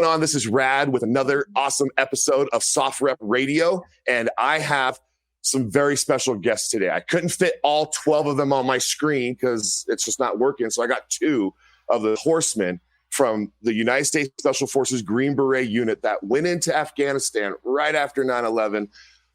on? This is Rad with another awesome episode of SOFREP Radio, and I have some very special guests today. I couldn't fit all 12 of them on my screen because it's just not working, so I got two of the horsemen from the United States Special Forces Green Beret unit that went into Afghanistan right after 9/11.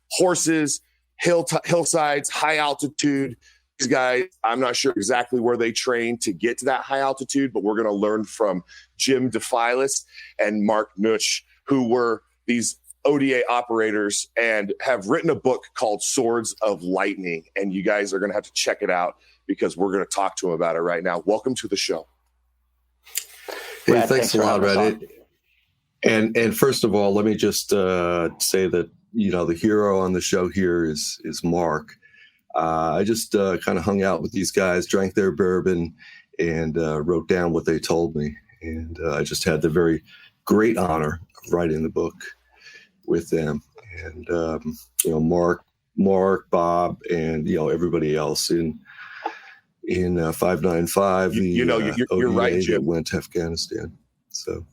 Horses, hillsides, high altitude. These guys, I'm not sure exactly where they trained to get to that high altitude, but we're going to learn from Jim DeFelice and Mark Nutsch, who were these ODA operators and have written a book called Swords of Lightning. And you guys are going to have to check it out because we're going to talk to them about it right now. Welcome to the show. Hey, thanks a lot, Reddit. And first of all, let me just say that, you know, the hero on the show here is Mark. I just kind of hung out with these guys, drank their bourbon, and wrote down what they told me. And I just had the very great honor of writing the book with them. And, you know, Mark, Bob, and, you know, everybody else in 595, you're right, Jim. That went to Afghanistan. So.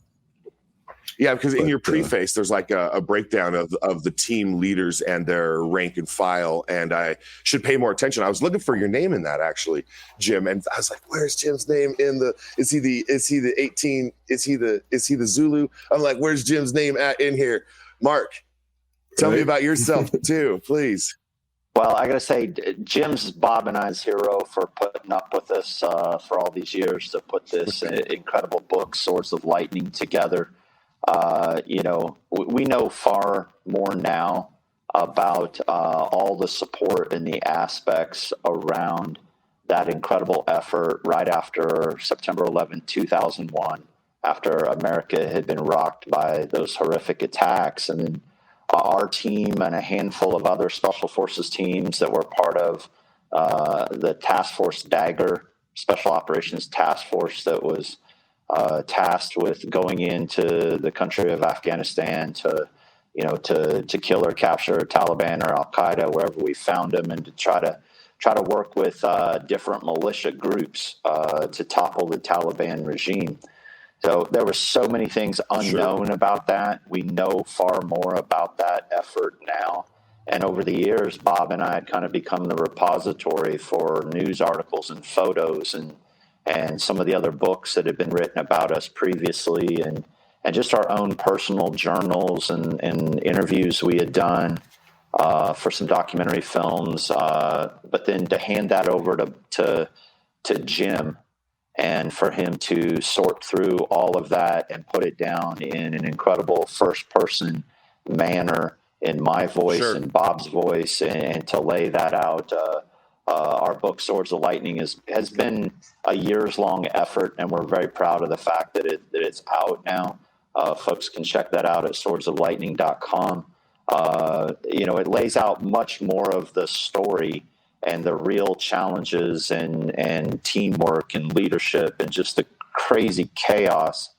Yeah, because in your preface, there's like a breakdown of the team leaders and their rank and file, and I should pay more attention. I was looking for your name in that, actually, Jim, and I was like, "Where's Jim's name in the? Is he the 18? Is he the Zulu?" I'm like, "Where's Jim's name in here?" Mark, tell me about yourself too, please. Well, I got to say, Jim's Bob and I's hero for putting up with us for all these years to put this incredible book, Swords of Lightning, together. You know, we know far more now about all the support and the aspects around that incredible effort right after September 11, 2001, after America had been rocked by those horrific attacks. And then our team and a handful of other Special Forces teams that were part of the Task Force Dagger, Special Operations Task Force that was tasked with going into the country of Afghanistan to kill or capture Taliban or Al Qaeda wherever we found them, and to try to work with different militia groups to topple the Taliban regime. So there were so many things unknown about that. We know far more about that effort now. And over the years, Bob and I had kind of become the repository for news articles and photos and some of the other books that had been written about us previously, and just our own personal journals and interviews we had done for some documentary films. But then to hand that over to Jim, and for him to sort through all of that and put it down in an incredible first-person manner in my voice and Bob's voice, and to lay that out. Our book, Swords of Lightning, has been a years-long effort, and we're very proud of the fact that it's out now. Folks can check that out at swordsoflightning.com. You know, it lays out much more of the story and the real challenges and teamwork and leadership and just the crazy chaos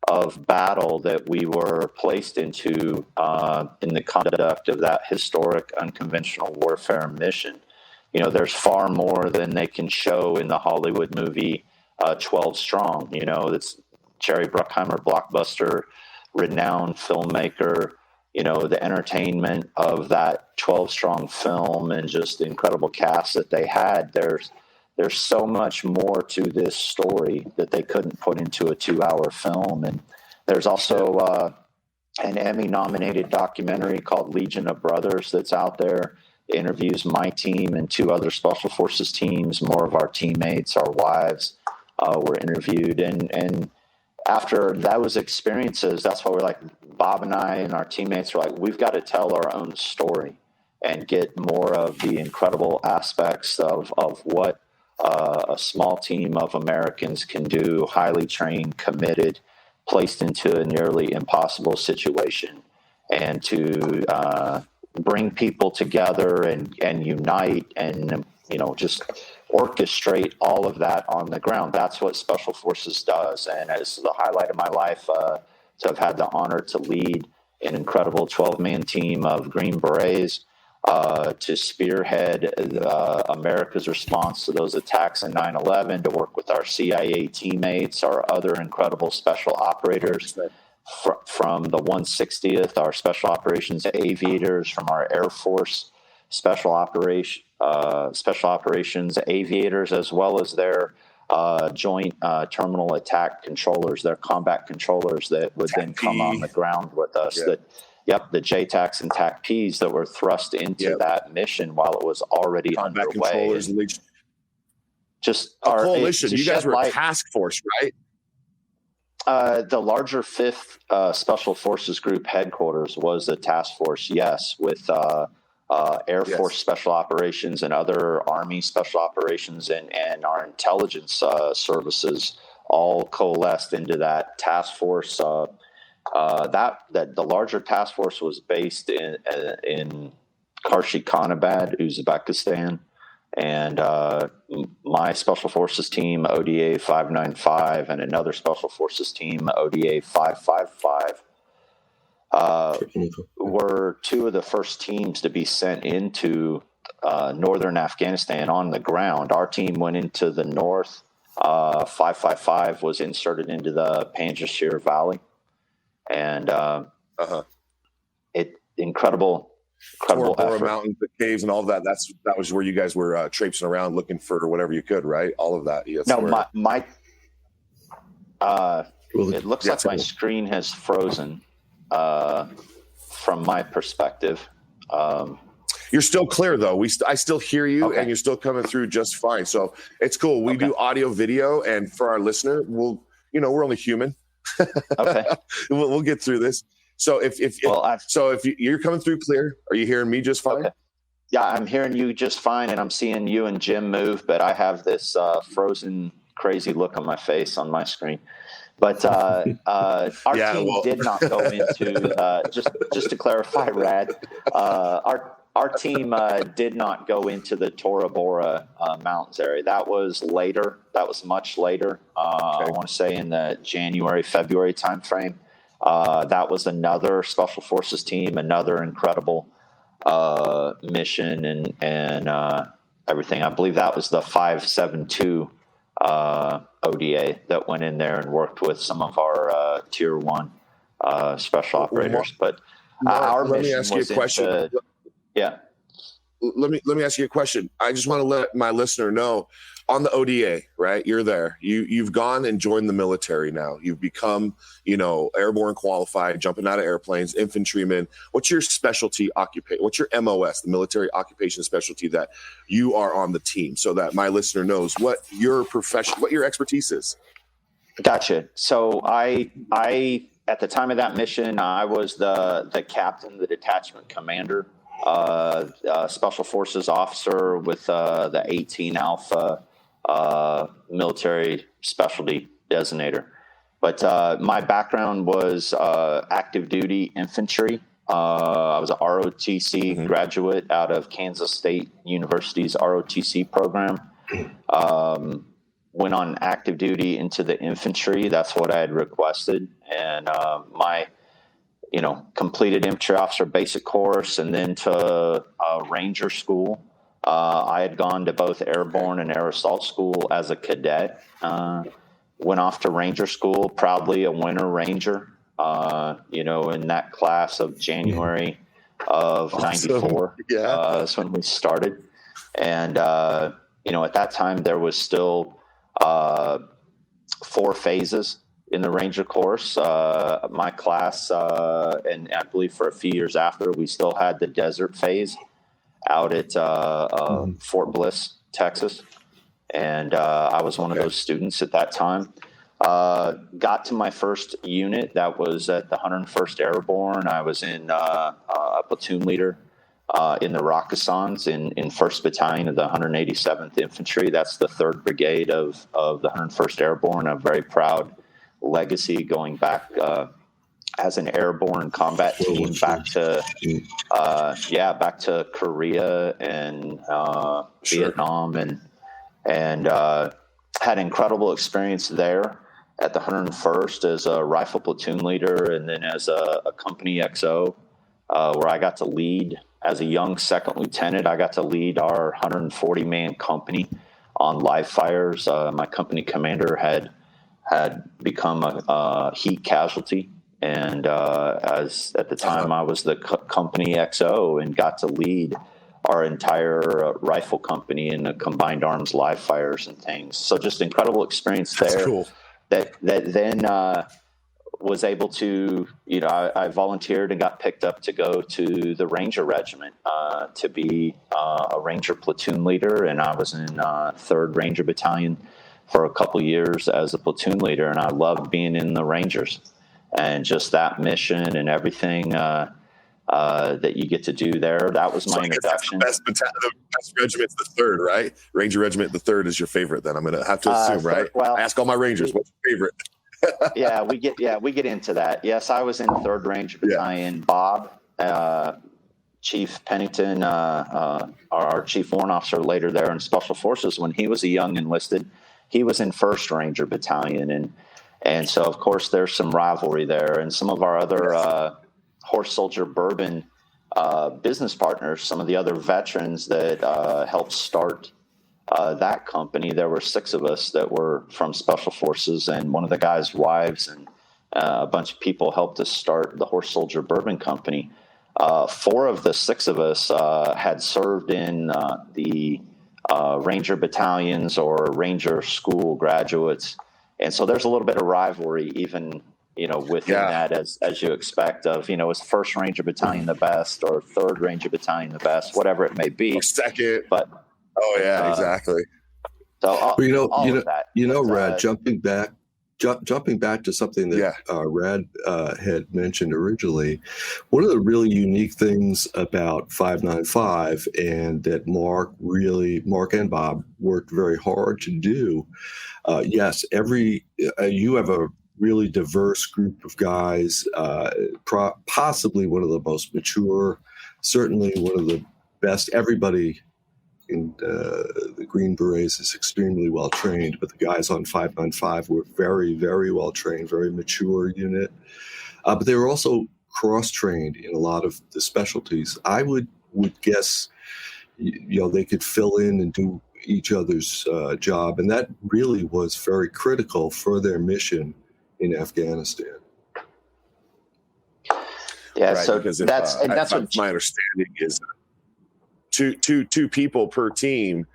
of battle that we were placed into in the conduct of that historic unconventional warfare mission. You know, there's far more than they can show in the Hollywood movie 12 Strong. You know, it's Jerry Bruckheimer, blockbuster, renowned filmmaker. You know, the entertainment of that 12 Strong film and just the incredible cast that they had. There's so much more to this story that they couldn't put into a 2-hour film. And there's also an Emmy-nominated documentary called Legion of Brothers that's out there. It interviews my team and 2 other Special Forces teams. More of our teammates, our wives, were interviewed. And after those experiences, that's why we're like, Bob and I and our teammates are like, we've got to tell our own story and get more of the incredible aspects of what a small team of Americans can do, highly trained, committed, placed into a nearly impossible situation, and to bring people together and unite and, you know, just orchestrate all of that on the ground. That's what Special Forces does. And as the highlight of my life, to have had the honor to lead an incredible 12-man team of Green Berets, to spearhead America's response to those attacks in 9/11, to work with our CIA teammates, our other incredible special operators, from the 160th, our special operations aviators, from our Air Force special operations aviators, as well as their joint terminal attack controllers, their combat controllers that would then come on the ground with us. The JTACs and TACPs that were thrust into that mission while it was already combat underway. Controllers, just our coalition. You guys were a task force, right? The larger 5th Special Forces Group headquarters was a task force, yes, with Air Force Special Operations and other Army Special Operations and our intelligence services all coalesced into that task force. That the larger task force was based in Karshi-Khanabad, Uzbekistan, and my Special Forces team, ODA 595, and another Special Forces team, ODA 555, were two of the first teams to be sent into northern Afghanistan on the ground. Our team went into the north. 555 was inserted into the Panjshir Valley, and incredible effort. Mountains, the caves, and all of that. That was where you guys were traipsing around looking for whatever you could, right? All of that. Yes, no, it looks like my screen has frozen. From my perspective, you're still clear though. I still hear you, and you're still coming through just fine. So it's cool. We do audio, video, and for our listener, we're only human. Okay, we'll get through this. So if you're coming through clear, are you hearing me just fine? Okay. Yeah, I'm hearing you just fine, and I'm seeing you and Jim move, but I have this frozen, crazy look on my face on my screen. But our team did not go into just to clarify, Rad. Our team did not go into the Tora Bora mountains area. That was later. That was much later. I want to say in the January, February timeframe. That was another Special Forces team, another incredible mission and everything. I believe that was the 572 ODA that went in there and worked with some of our Tier 1 special operators. But our mission was... Let me ask you a question. Let me ask you a question. I just want to let my listener know, on the ODA, right? You're there. You've gone and joined the military now. You've become, airborne qualified, jumping out of airplanes, infantryman. What's your specialty occupation? What's your MOS, the military occupation specialty that you are on the team, so that my listener knows what your profession, what your expertise is? Gotcha. So I at the time of that mission, I was the captain, the detachment commander, special forces officer with the 18 Alpha military specialty designator. But my background was active duty infantry. I was a ROTC graduate out of Kansas State University's ROTC program. Went on active duty into the infantry. That's what I had requested. And my completed infantry officer basic course, and then to Ranger school. I had gone to both airborne and air assault school as a cadet. Went off to Ranger school, proudly a winter Ranger, in that class of January of 94. That's when we started. And, at that time there was still 4 phases in the Ranger course. My class, and I believe for a few years after, we still had the desert phase out at Fort Bliss, Texas. And I was one of those students at that time. Got to my first unit. That was at the 101st Airborne. I was in a platoon leader in the Rakkasans in 1st Battalion of the 187th Infantry. That's the 3rd Brigade of the 101st Airborne. A very proud legacy going back as an airborne combat team back to Korea and Vietnam, and had incredible experience there at the 101st as a rifle platoon leader, and then as a company XO, where I got to lead as a young second lieutenant. I got to lead our 140-man company on live fires. My company commander had become a heat casualty And as at the time, I was the company XO and got to lead our entire rifle company in the combined arms live fires and things. So just incredible experience there. That's cool. That then was able to, I volunteered and got picked up to go to the Ranger Regiment to be a Ranger platoon leader. And I was in 3rd Ranger Battalion for a couple years as a platoon leader. And I loved being in the Rangers and just that mission and everything that you get to do there. That was my introduction. The best regiment's the 3rd, right? Ranger Regiment, the 3rd is your favorite. Then I'm going to have to assume, right? Well, I ask all my Rangers, what's your favorite? we get into that. Yes, I was in 3rd Ranger Battalion. Bob, Chief Pennington, our Chief Warrant Officer later there in Special Forces, when he was a young enlisted, he was in 1st Ranger Battalion, and so of course there's some rivalry there, and some of our other Horse Soldier Bourbon business partners, some of the other veterans that helped start that company. There were 6 of us that were from Special Forces, and one of the guys' wives and a bunch of people helped us start the Horse Soldier Bourbon Company. 4 of the 6 of us had served in the Ranger battalions or Ranger school graduates. And so there's a little bit of rivalry even, within that as you expect of, is 1st Ranger Battalion the best or 3rd Ranger Battalion the best, whatever it may be. Or 2nd. But exactly. So Rad, jumping back to something that Rad had mentioned originally, one of the really unique things about 595 and that Mark and Bob worked very hard to do. Yes, you have a really diverse group of guys, possibly one of the most mature, certainly one of the best. Everybody in the Green Berets is extremely well trained, but the guys on 595 were very, very well trained, very mature unit. But they were also cross-trained in a lot of the specialties. I would guess, they could fill in and do each other's job, and that really was very critical for their mission in Afghanistan. Yeah, right, so that's what my understanding is. Two people per team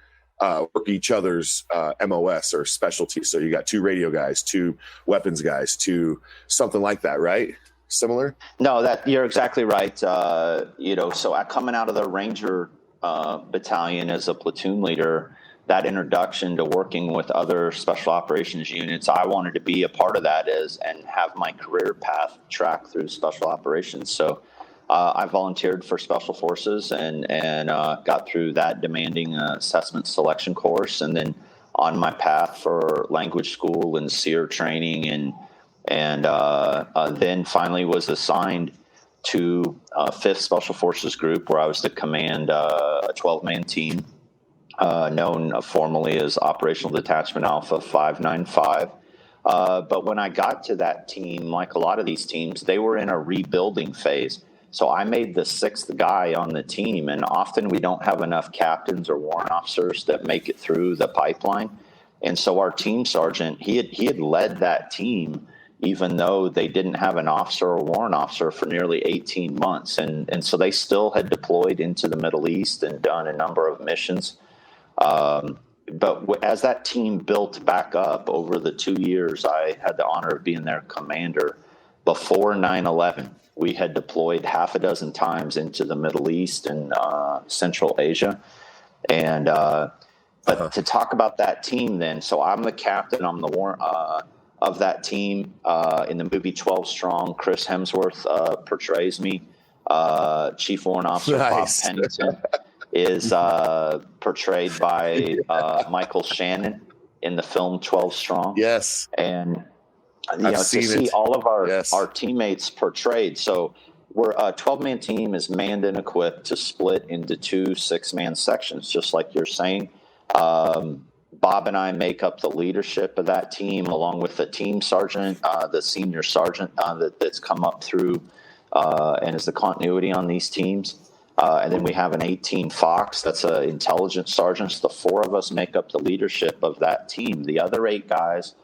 work each other's MOS or specialty. So you got 2 radio guys, 2 weapons guys, 2 something like that, right? Similar? No, that you're exactly right. So coming out of the Ranger battalion as a platoon leader, that introduction to working with other special operations units, I wanted to be a part of that and have my career path track through special operations. So I volunteered for Special Forces and got through that demanding assessment selection course, and then on my path for language school and SEER training, and then finally was assigned to 5th Special Forces Group, where I was to command a 12-man team known formally as Operational Detachment Alpha 595. But when I got to that team, like a lot of these teams, they were in a rebuilding phase. So I made the 6th guy on the team, and often we don't have enough captains or warrant officers that make it through the pipeline. And so our team sergeant, he had led that team, even though they didn't have an officer or warrant officer for nearly 18 months. And so they still had deployed into the Middle East and done a number of missions. But as that team built back up over the 2 years, I had the honor of being their commander. Before 9/11, we had deployed 6 times into the Middle East and Central Asia. And but to talk about that team then, so I'm the captain, I'm the warrant of that team. In the movie 12 Strong, Chris Hemsworth portrays me. Chief Warrant Officer Bob Pennington is portrayed by Michael Shannon in the film 12 Strong. Yes. And to see all of our teammates portrayed. So we're a 12-man team is manned and equipped to split into 2 6-man sections, just like you're saying. Bob and I make up the leadership of that team, along with the team sergeant, the senior sergeant that's come up through and is the continuity on these teams. And then we have an 18 Fox, that's an intelligence sergeant. So the 4 of us make up the leadership of that team. The other 8 guys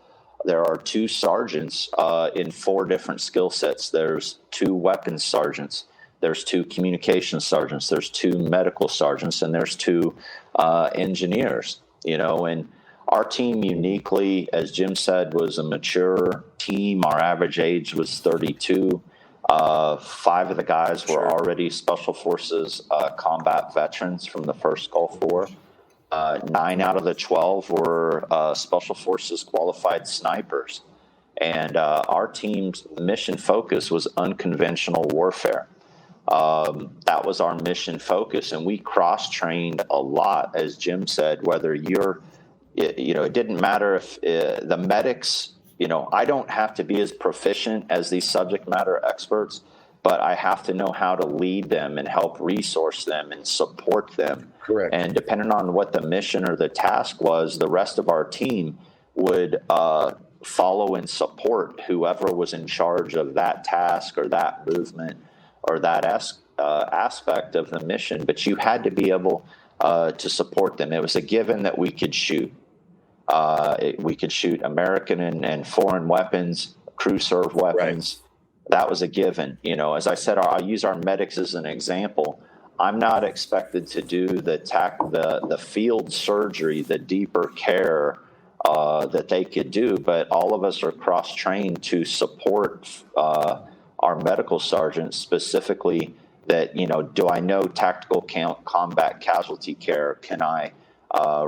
there are 2 sergeants in 4 different skill sets. There's 2 weapons sergeants. There's 2 communications sergeants. There's 2 medical sergeants, and there's 2 engineers. And our team uniquely, as Jim said, was a mature team. Our average age was 32. 5 of the guys were already Special Forces combat veterans from the first Gulf War. 9 out of the 12 were Special Forces qualified snipers. And our team's mission focus was unconventional warfare. That was our mission focus. And we cross-trained a lot, as Jim said, whether it didn't matter if the medics, I don't have to be as proficient as these subject matter experts, but I have to know how to lead them and help resource them and support them. Correct. And depending on what the mission or the task was, the rest of our team would follow and support whoever was in charge of that task or that movement or that aspect of the mission. But you had to be able to support them. It was a given that we could shoot. We could shoot American and foreign weapons, crew-served weapons. Right. That was a given. As I said, I use our medics as an example. I'm not expected to do the field surgery, the deeper care that they could do, but all of us are cross-trained to support our medical sergeants, specifically that, do I know tactical combat casualty care? Can I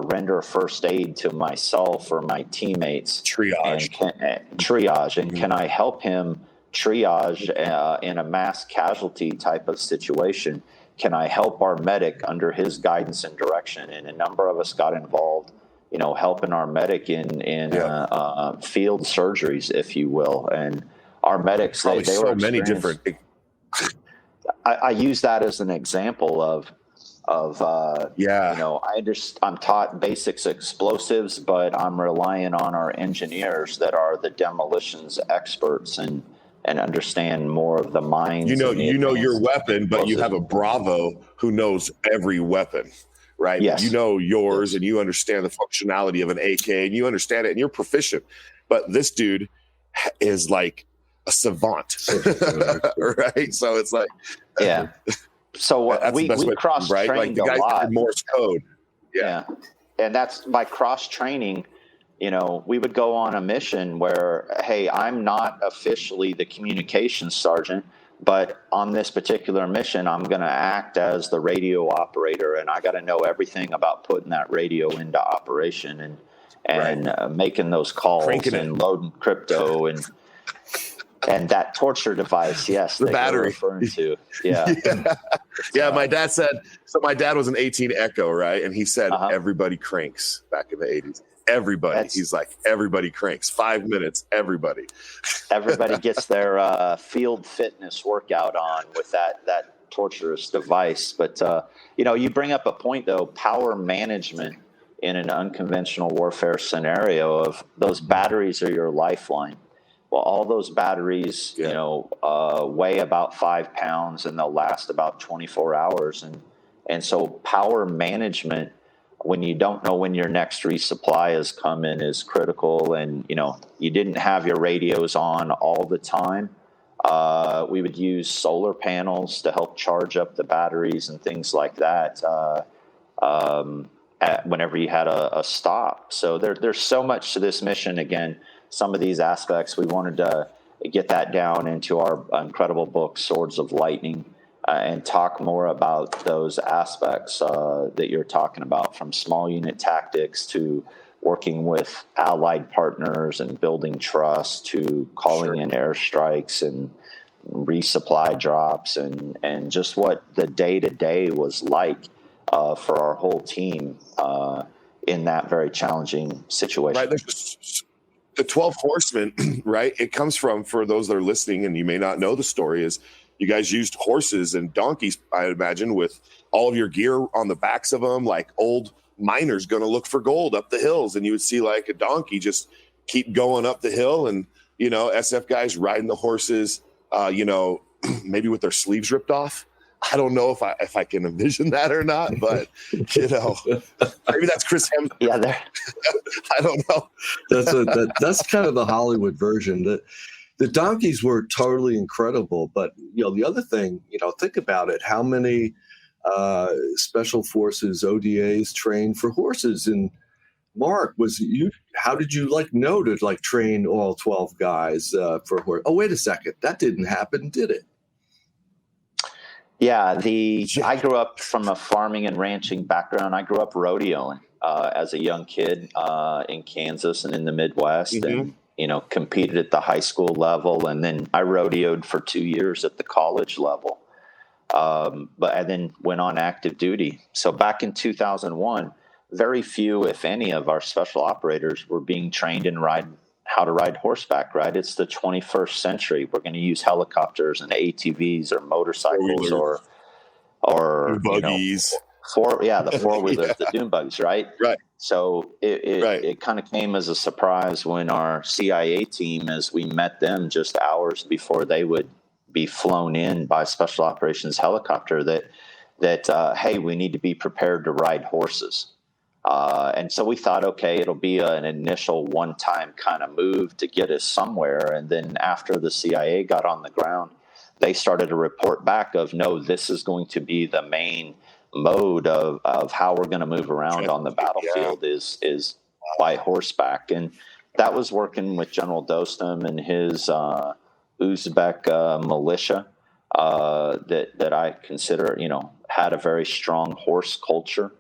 render first aid to myself or my teammates? Triage. And can I help him triage in a mass casualty type of situation? Can I help our medic under his guidance and direction? And a number of us got involved, helping our medic in field surgeries, if you will. And our medics, they so were many different. I use that as an example of I'm taught basics explosives, but I'm relying on our engineers that are the demolitions experts and understand more of the mines. You know your weapon, but you have a Bravo who knows every weapon, right? Yes. You know yours, and you understand the functionality of an AK, and you understand it, and you're proficient. But this dude is like a savant, right? So it's like, yeah. So we cross-trained, right? Like the guys a lot. Morse code. Yeah. And that's by cross-training. We would go on a mission where, hey, I'm not officially the communications sergeant, but on this particular mission, I'm going to act as the radio operator, and I got to know everything about putting that radio into operation and making those calls and loading crypto and that torture device. Yes, the battery referring to. Yeah. Yeah. My dad said. So my dad was an 18 Echo, right? And he said everybody cranks back in the 80s. Everybody. He's like, everybody cranks. 5 minutes. Everybody gets their field fitness workout on with that torturous device. But you bring up a point though. Power management in an unconventional warfare scenario of those batteries are your lifeline. Well, all those batteries, weigh about 5 pounds and they'll last about 24 hours. And so power management, when you don't know when your next resupply is coming, is critical. And, you didn't have your radios on all the time. We would use solar panels to help charge up the batteries and things like that whenever you had a stop. So there's so much to this mission. Again, some of these aspects, we wanted to get that down into our incredible book, Swords of Lightning, and talk more about those aspects that you're talking about, from small unit tactics to working with allied partners and building trust to calling in airstrikes and resupply drops and just what the day-to-day was like for our whole team in that very challenging situation. Right. There's the 12 Horsemen, right? It comes from, for those that are listening and you may not know the story, is you guys used horses and donkeys, I imagine, with all of your gear on the backs of them, like old miners going to look for gold up the hills. And you would see like a donkey just keep going up the hill, and, SF guys riding the horses, maybe with their sleeves ripped off, I don't know if I can envision that or not, but maybe that's Chris Hemsworth. Yeah, there. I don't know. That's kind of the Hollywood version. The donkeys were totally incredible, but the other thing, think about it. How many special forces ODAs train for horses? And Mark, how did you know to train all 12 guys for horse? Oh, wait a second, that didn't happen, did it? Yeah, I grew up from a farming and ranching background. I grew up rodeoing as a young kid in Kansas and in the Midwest, and competed at the high school level, and then I rodeoed for 2 years at the college level. But I then went on active duty. So back in 2001, very few, if any, of our special operators were being trained in how to ride horseback, right? It's the 21st century. We're going to use helicopters and ATVs or motorcycles or buggies. The four-wheelers, the dune buggies, right? Right. So it kind of came as a surprise when our CIA team, as we met them just hours before they would be flown in by special operations helicopter, that hey, we need to be prepared to ride horses. And so we thought, okay, it'll be an initial one-time kind of move to get us somewhere. And then after the CIA got on the ground, they started to report back of, no, this is going to be the main mode of how we're going to move around on the battlefield is by horseback. And that was working with General Dostum and his Uzbek militia that I consider, had a very strong horse culture.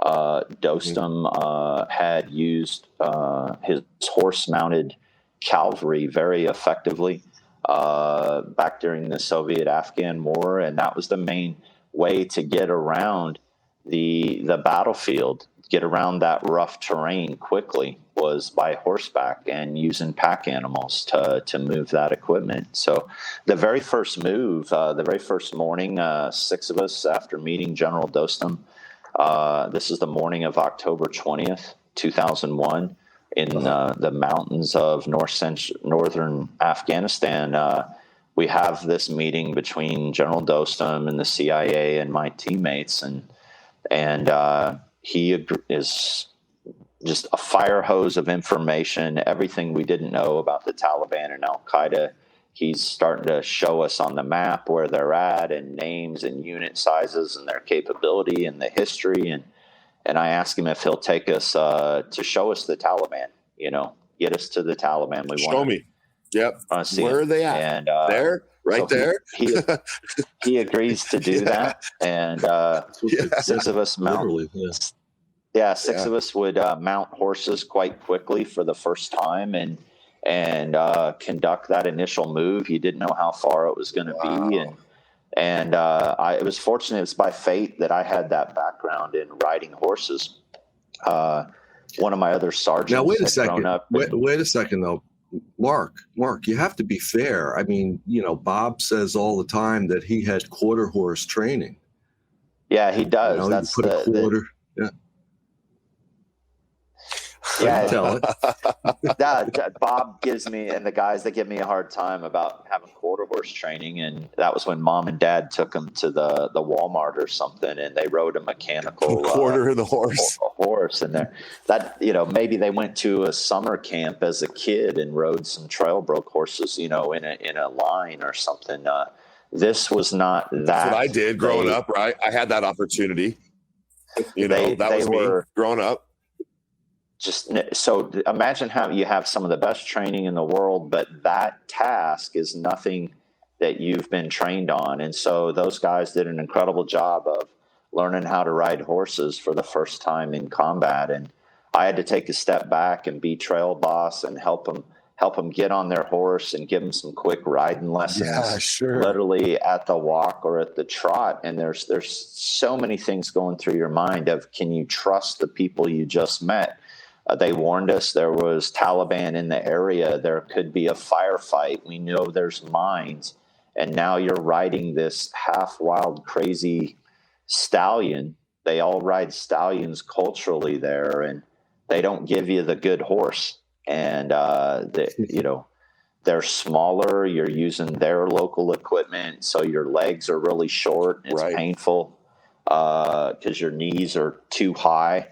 Dostum had used his horse-mounted cavalry very effectively back during the Soviet-Afghan War, and that was the main way to get around the battlefield, get around that rough terrain quickly, was by horseback and using pack animals to move that equipment. So the very first move, the very first morning, 6 of us, after meeting General Dostum, this is the morning of October 20th, 2001, in the mountains of northern Afghanistan. We have this meeting between General Dostum and the CIA and my teammates, and he is just a fire hose of information, everything we didn't know about the Taliban and Al-Qaeda. He's starting to show us on the map where they're at, and names and unit sizes and their capability and the history. And I asked him if he'll take us to show us the Taliban, get us to the Taliban. Show me. Yep. Where are they at? And there, right so there. He agrees to do that. And 6 of us mount. Six of us would mount horses quite quickly for the first time and conduct that initial move. You didn't know how far it was going to be, and it was fortunate. It's by fate that I had that background in riding horses. One of my other sergeants. Now wait a second. Wait a second though, Mark. You have to be fair. I mean, Bob says all the time that he had quarter horse training. Yeah, he does. That's you put a quarter. Tell it. Bob gives me, and the guys that give me a hard time about having quarter horse training, and that was when Mom and Dad took him to the Walmart or something, and they rode a mechanical quarter of the horse, a horse, and maybe they went to a summer camp as a kid and rode some trail broke horses, in a line or something. This was not that. That's what I did growing up, right? I had that opportunity. That was me growing up. Just so imagine how you have some of the best training in the world, but that task is nothing that you've been trained on. And so those guys did an incredible job of learning how to ride horses for the first time in combat. And I had to take a step back and be trail boss and help them get on their horse and give them some quick riding lessons. Yeah, sure. Literally at the walk or at the trot. And there's so many things going through your mind of, can you trust the people you just met? They warned us there was Taliban in the area. There could be a firefight. We know there's mines. And now you're riding this half wild, crazy stallion. They all ride stallions culturally there, and they don't give you the good horse. And, They're smaller. You're using their local equipment, so your legs are really short. It's painful because your knees are too high.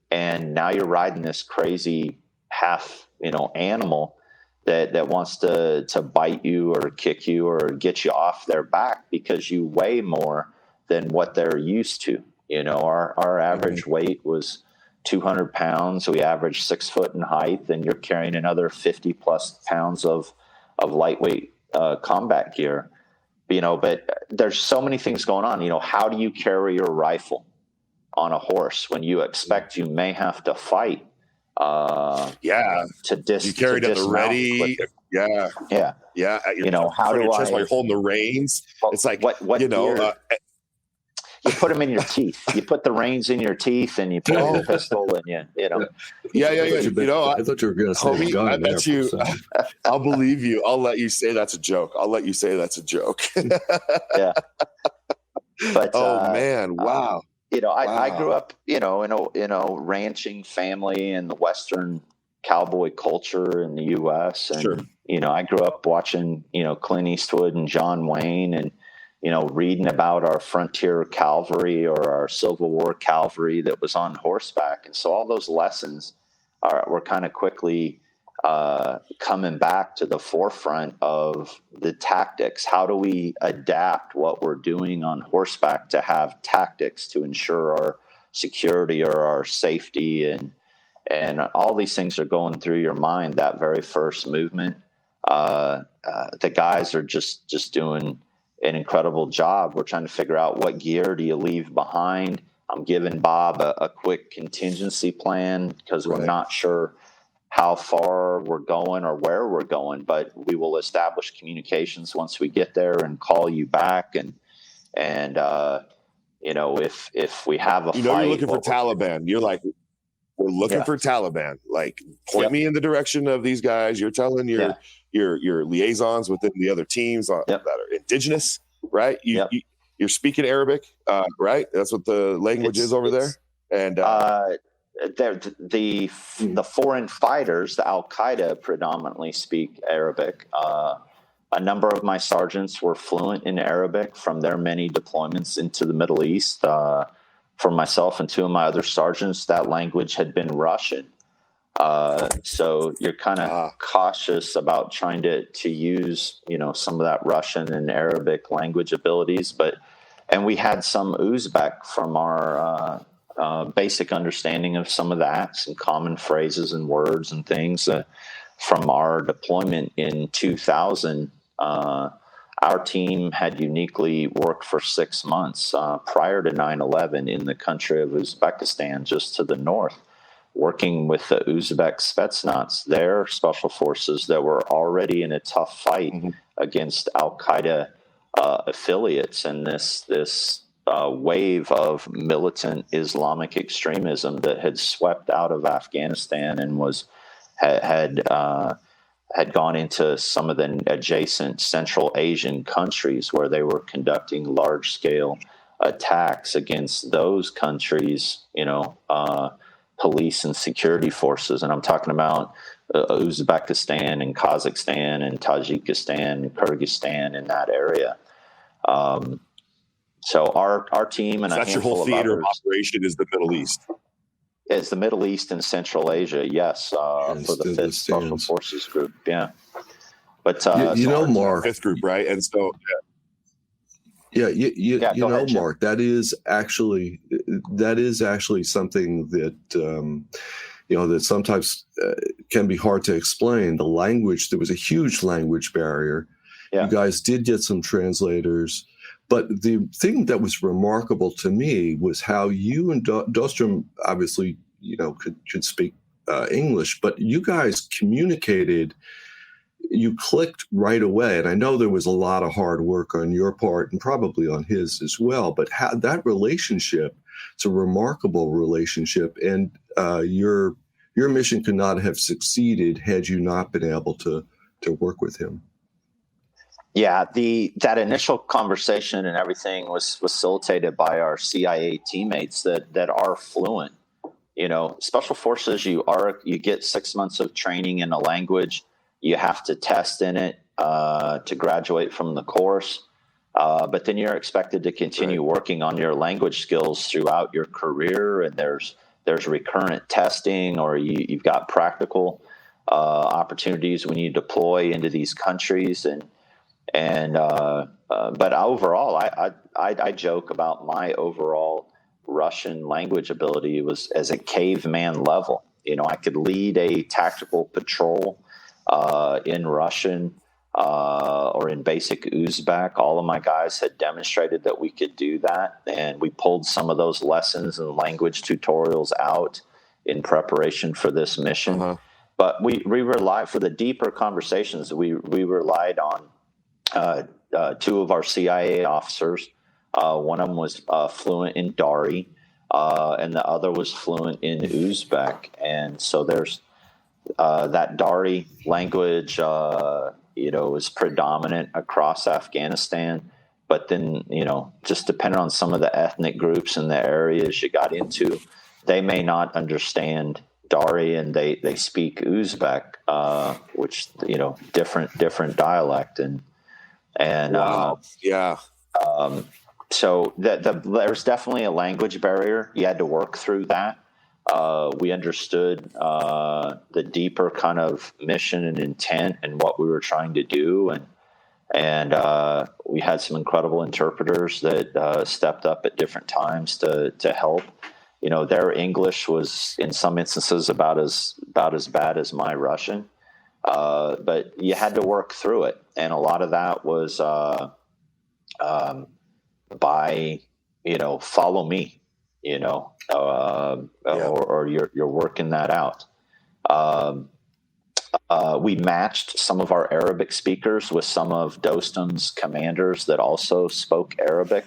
And now you're riding this crazy half, animal that wants to bite you or kick you or get you off their back because you weigh more than what they're used to. Our average weight was 200 pounds. We average 6 foot in height, and you're carrying another 50 plus pounds of lightweight combat gear. But there's so many things going on. How do you carry your rifle on a horse when you expect you may have to fight? You carried at the ready. Quickly. Yeah. How do I? While you're holding the reins. It's like what you put them in your teeth. You put the reins in your teeth, and you put the pistol, and you know. Yeah. I thought you were going to say homie, gun. I bet you. I'll believe you. I'll let you say that's a joke. Yeah. But man, wow. I grew up, in a ranching family in the Western cowboy culture in the U.S. And, sure. I grew up watching, Clint Eastwood and John Wayne and, reading about our frontier cavalry or our Civil War cavalry that was on horseback. And so all those lessons were kind of quickly coming back to the forefront of the tactics. How do we adapt what we're doing on horseback to have tactics to ensure our security or our safety? And all these things are going through your mind that very first movement. The guys are just doing an incredible job. We're trying to figure out what gear do you leave behind. I'm giving Bob a quick contingency plan because we're not sure how far we're going or where we're going, but we will establish communications once we get there and call you back. And if we have a fight, you're looking for Taliban. You're like, we're looking for Taliban. Like, point me in the direction of these guys. You're telling your liaisons within the other teams that are indigenous, right? You're speaking Arabic, right? That's what the language is over there. And the foreign fighters, the Al Qaeda, predominantly speak Arabic. A number of my sergeants were fluent in Arabic from their many deployments into the Middle East. For myself and two of my other sergeants, that language had been Russian. So you're kind of cautious about trying to use, some of that Russian and Arabic language abilities. And we had some Uzbek from our basic understanding of some of that, some common phrases and words and things from our deployment in 2000. Our team had uniquely worked for 6 months prior to 9/11 in the country of Uzbekistan, just to the north, working with the Uzbek Spetsnaz, their special forces that were already in a tough fight against Al Qaeda affiliates, and this wave of militant Islamic extremism that had swept out of Afghanistan and had gone into some of the adjacent Central Asian countries where they were conducting large-scale attacks against those countries, police and security forces. And I'm talking about Uzbekistan and Kazakhstan and Tajikistan and Kyrgyzstan in that area. So our team and that's your whole theater of operation is the Middle East. It's the Middle East and Central Asia, yes, for the 5th Special Forces Group, yeah. But Mark, 5th Group, right? And so, ahead, Mark, that is actually something that that sometimes can be hard to explain. The language, there was a huge language barrier. Yeah. You guys did get some translators. But the thing that was remarkable to me was how you and Dostrom obviously, could speak English, but you guys communicated, you clicked right away. And I know there was a lot of hard work on your part and probably on his as well, but how that relationship, it's a remarkable relationship. And your mission could not have succeeded had you not been able to work with him. Yeah, that initial conversation and everything was facilitated by our CIA teammates that are fluent. Special forces, you get 6 months of training in a language. You have to test in it to graduate from the course. But then you're expected to continue working on your language skills throughout your career. And there's recurrent testing, or you've got practical opportunities when you deploy into these countries. But overall, I joke about my overall Russian language ability was as a caveman level. I could lead a tactical patrol in Russian or in basic Uzbek. All of my guys had demonstrated that we could do that, and we pulled some of those lessons and language tutorials out in preparation for this mission. Uh-huh. But we relied, for the deeper conversations, we relied on two of our CIA officers. One of them was fluent in Dari, and the other was fluent in Uzbek. And so there's that Dari language, is predominant across Afghanistan. But then, just depending on some of the ethnic groups in the areas you got into, they may not understand Dari, and they speak Uzbek, which, different dialect. And Wow. Yeah. So there's definitely a language barrier. You had to work through that. We understood the deeper kind of mission and intent and what we were trying to do, and we had some incredible interpreters that stepped up at different times to help. Their English was in some instances about as bad as my Russian. But you had to work through it. And a lot of that was by, follow me, or you're working that out. We matched some of our Arabic speakers with some of Dostum's commanders that also spoke Arabic.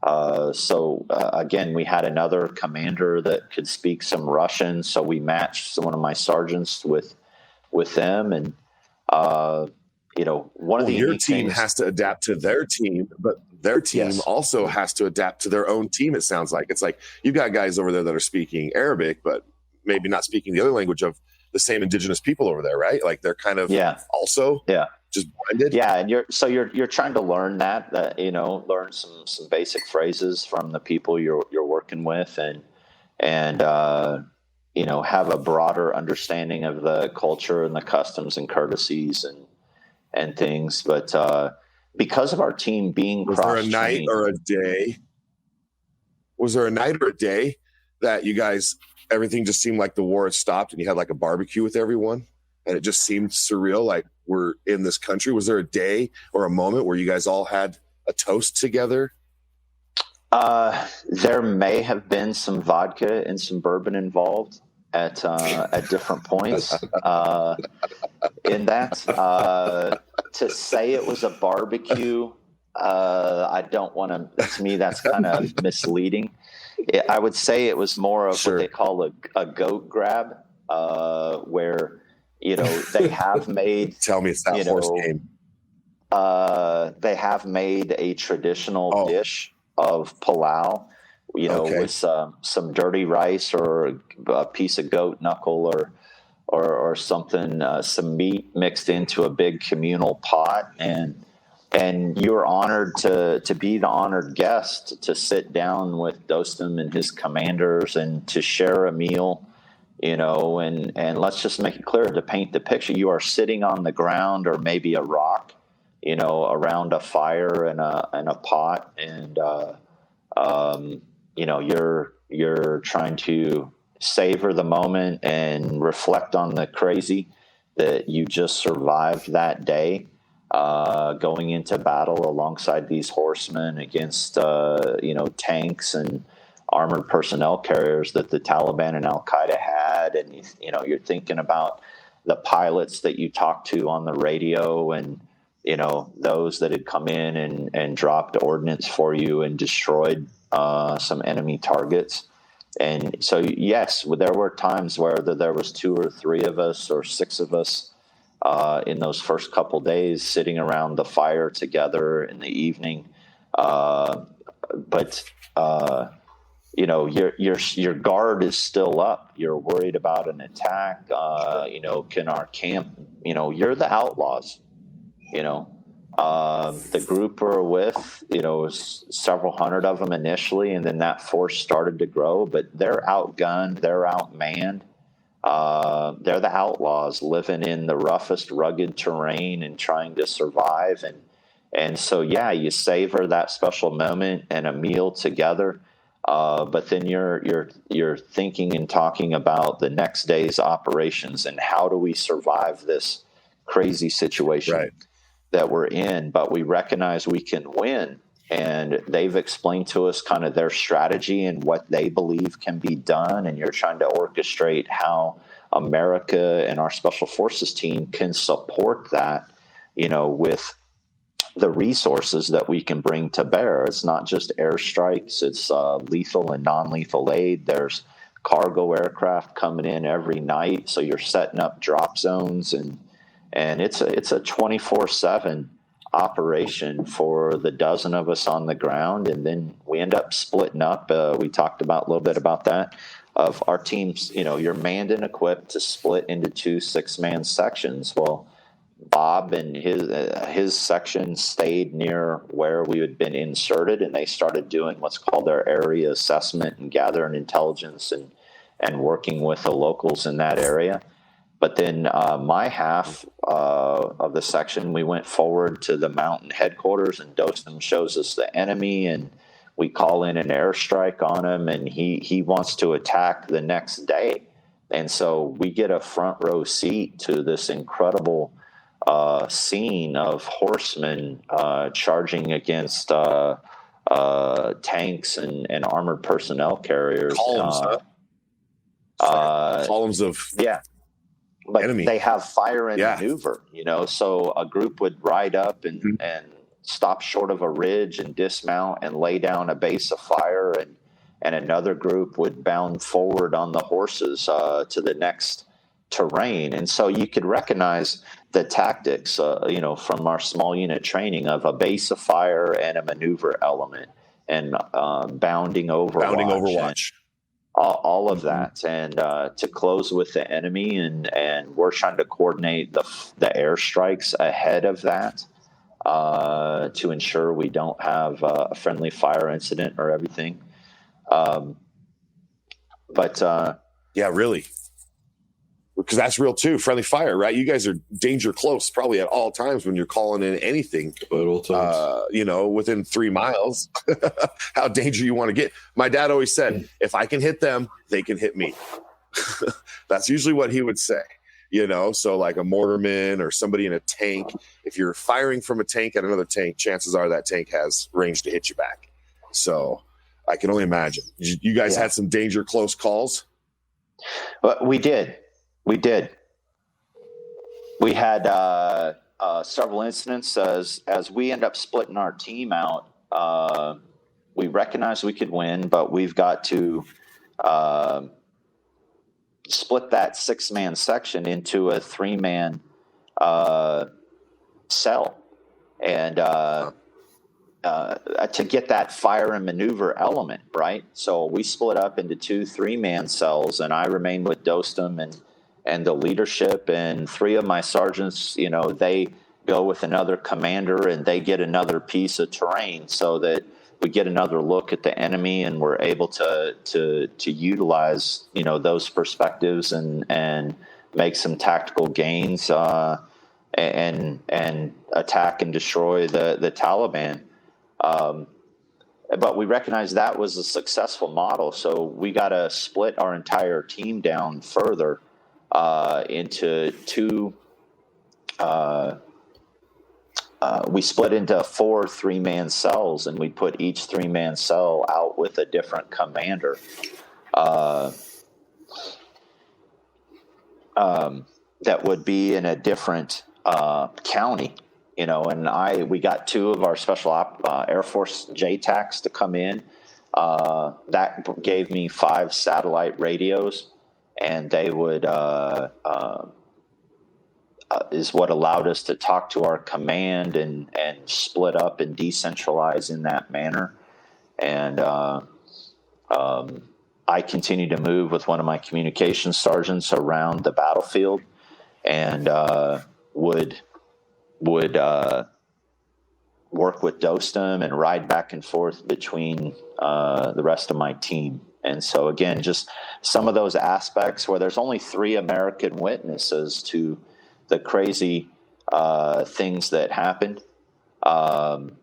Again, we had another commander that could speak some Russian. So we matched one of my sergeants with them. And, one of the your team has to adapt to their team, but their team also has to adapt to their own team. It sounds like it's like you've got guys over there that are speaking Arabic, but maybe not speaking the other language of the same indigenous people over there, right? Like they're kind of also just blended. Yeah. And you're trying to learn that, learn some basic phrases from the people you're working with, and have a broader understanding of the culture and the customs and courtesies and things. But because of our team being was there a night or a day? Was there a night or a day that you guys, everything just seemed like the war had stopped and you had like a barbecue with everyone and it just seemed surreal, like we're in this country? Was there a day or a moment where you guys all had a toast together? There may have been some vodka and some bourbon involved at different points in that. To say it was a barbecue, I don't want to. To me, that's kind of misleading. I would say it was more of what they call a goat grab, where they have made. Tell me it's that horse game. They have made a traditional dish of palau, with some dirty rice or a piece of goat knuckle or something, some meat mixed into a big communal pot. And you were honored to be the honored guest, to sit down with Dostum and his commanders and to share a meal, and let's just make it clear, to paint the picture. You are sitting on the ground or maybe a rock, around a fire and a pot. And, you're trying to savor the moment and reflect on the crazy that you just survived that day, going into battle alongside these horsemen against, tanks and armored personnel carriers that the Taliban and Al-Qaeda had. And, you're thinking about the pilots that you talked to on the radio and, those that had come in and dropped ordnance for you and destroyed some enemy targets. And so, yes, there were times where there was 2 or 3 of us or 6 of us in those first couple days sitting around the fire together in the evening. But your guard is still up. You're worried about an attack. Can our camp, you're the outlaws, the group we're with, was several hundred of them initially, and then that force started to grow, but they're outgunned, they're outmanned. They're the outlaws living in the roughest, rugged terrain and trying to survive. And so, yeah, you savor that special moment and a meal together. But then you're thinking and talking about the next day's operations and how do we survive this crazy situation that we're in. But we recognize we can win. And they've explained to us kind of their strategy and what they believe can be done. And you're trying to orchestrate how America and our Special Forces team can support that, with the resources that we can bring to bear. It's not just airstrikes, it's lethal and non-lethal aid. There's cargo aircraft coming in every night. So you're setting up drop zones and it's a 24/7 operation for the dozen of us on the ground. And then we end up splitting up. We talked about a little bit about that of our teams. You're manned and equipped to split into 2 6-man sections. Well, Bob and his section stayed near where we had been inserted, and they started doing what's called their area assessment and gathering intelligence and working with the locals in that area. But then my half of the section, we went forward to the mountain headquarters, and Dostum shows us the enemy, and we call in an airstrike on him, and he wants to attack the next day. And so we get a front row seat to this incredible scene of horsemen charging against tanks and armored personnel carriers. Columns, columns of but enemy. They have fire and maneuver, so a group would ride up and stop short of a ridge and dismount and lay down a base of fire, and another group would bound forward on the horses to the next terrain. And so you could recognize the tactics, from our small unit training of a base of fire and a maneuver element and bounding Overwatch. All of that, and to close with the enemy, and we're trying to coordinate the airstrikes ahead of that to ensure we don't have a friendly fire incident or everything. Really, because that's real too. Friendly fire, right? You guys are danger close, probably at all times when you're calling in anything. At all times, within 3 miles. How danger you want to get. My dad always said, if I can hit them, they can hit me. That's usually what he would say. So like a mortarman or somebody in a tank. If you're firing from a tank at another tank, chances are that tank has range to hit you back. So I can only imagine. You guys had some danger close calls. We did. We had several incidents as we end up splitting our team out. We recognized we could win, but we've got to split that 6-man section into a 3-man cell, and to get that fire and maneuver element, right? So we split up into 2 3-man cells, and I remained with Dostum and the leadership, and 3 of my sergeants, they go with another commander, and they get another piece of terrain so that we get another look at the enemy, and we're able to utilize, those perspectives and make some tactical gains and attack and destroy the Taliban. But we recognize that was a successful model, so we got to split our entire team down further into 2. We split into 4 3-man cells, and we put each 3-man cell out with a different commander. That would be in a different county, and we got 2 of our special Air Force JTACs to come in. That gave me 5 satellite radios, and they would is what allowed us to talk to our command and split up and decentralize in that manner. And I continued to move with one of my communications sergeants around the battlefield, and would work with Dostum and ride back and forth between the rest of my team. And so, again, just some of those aspects where there's only 3 American witnesses to the crazy things that happened on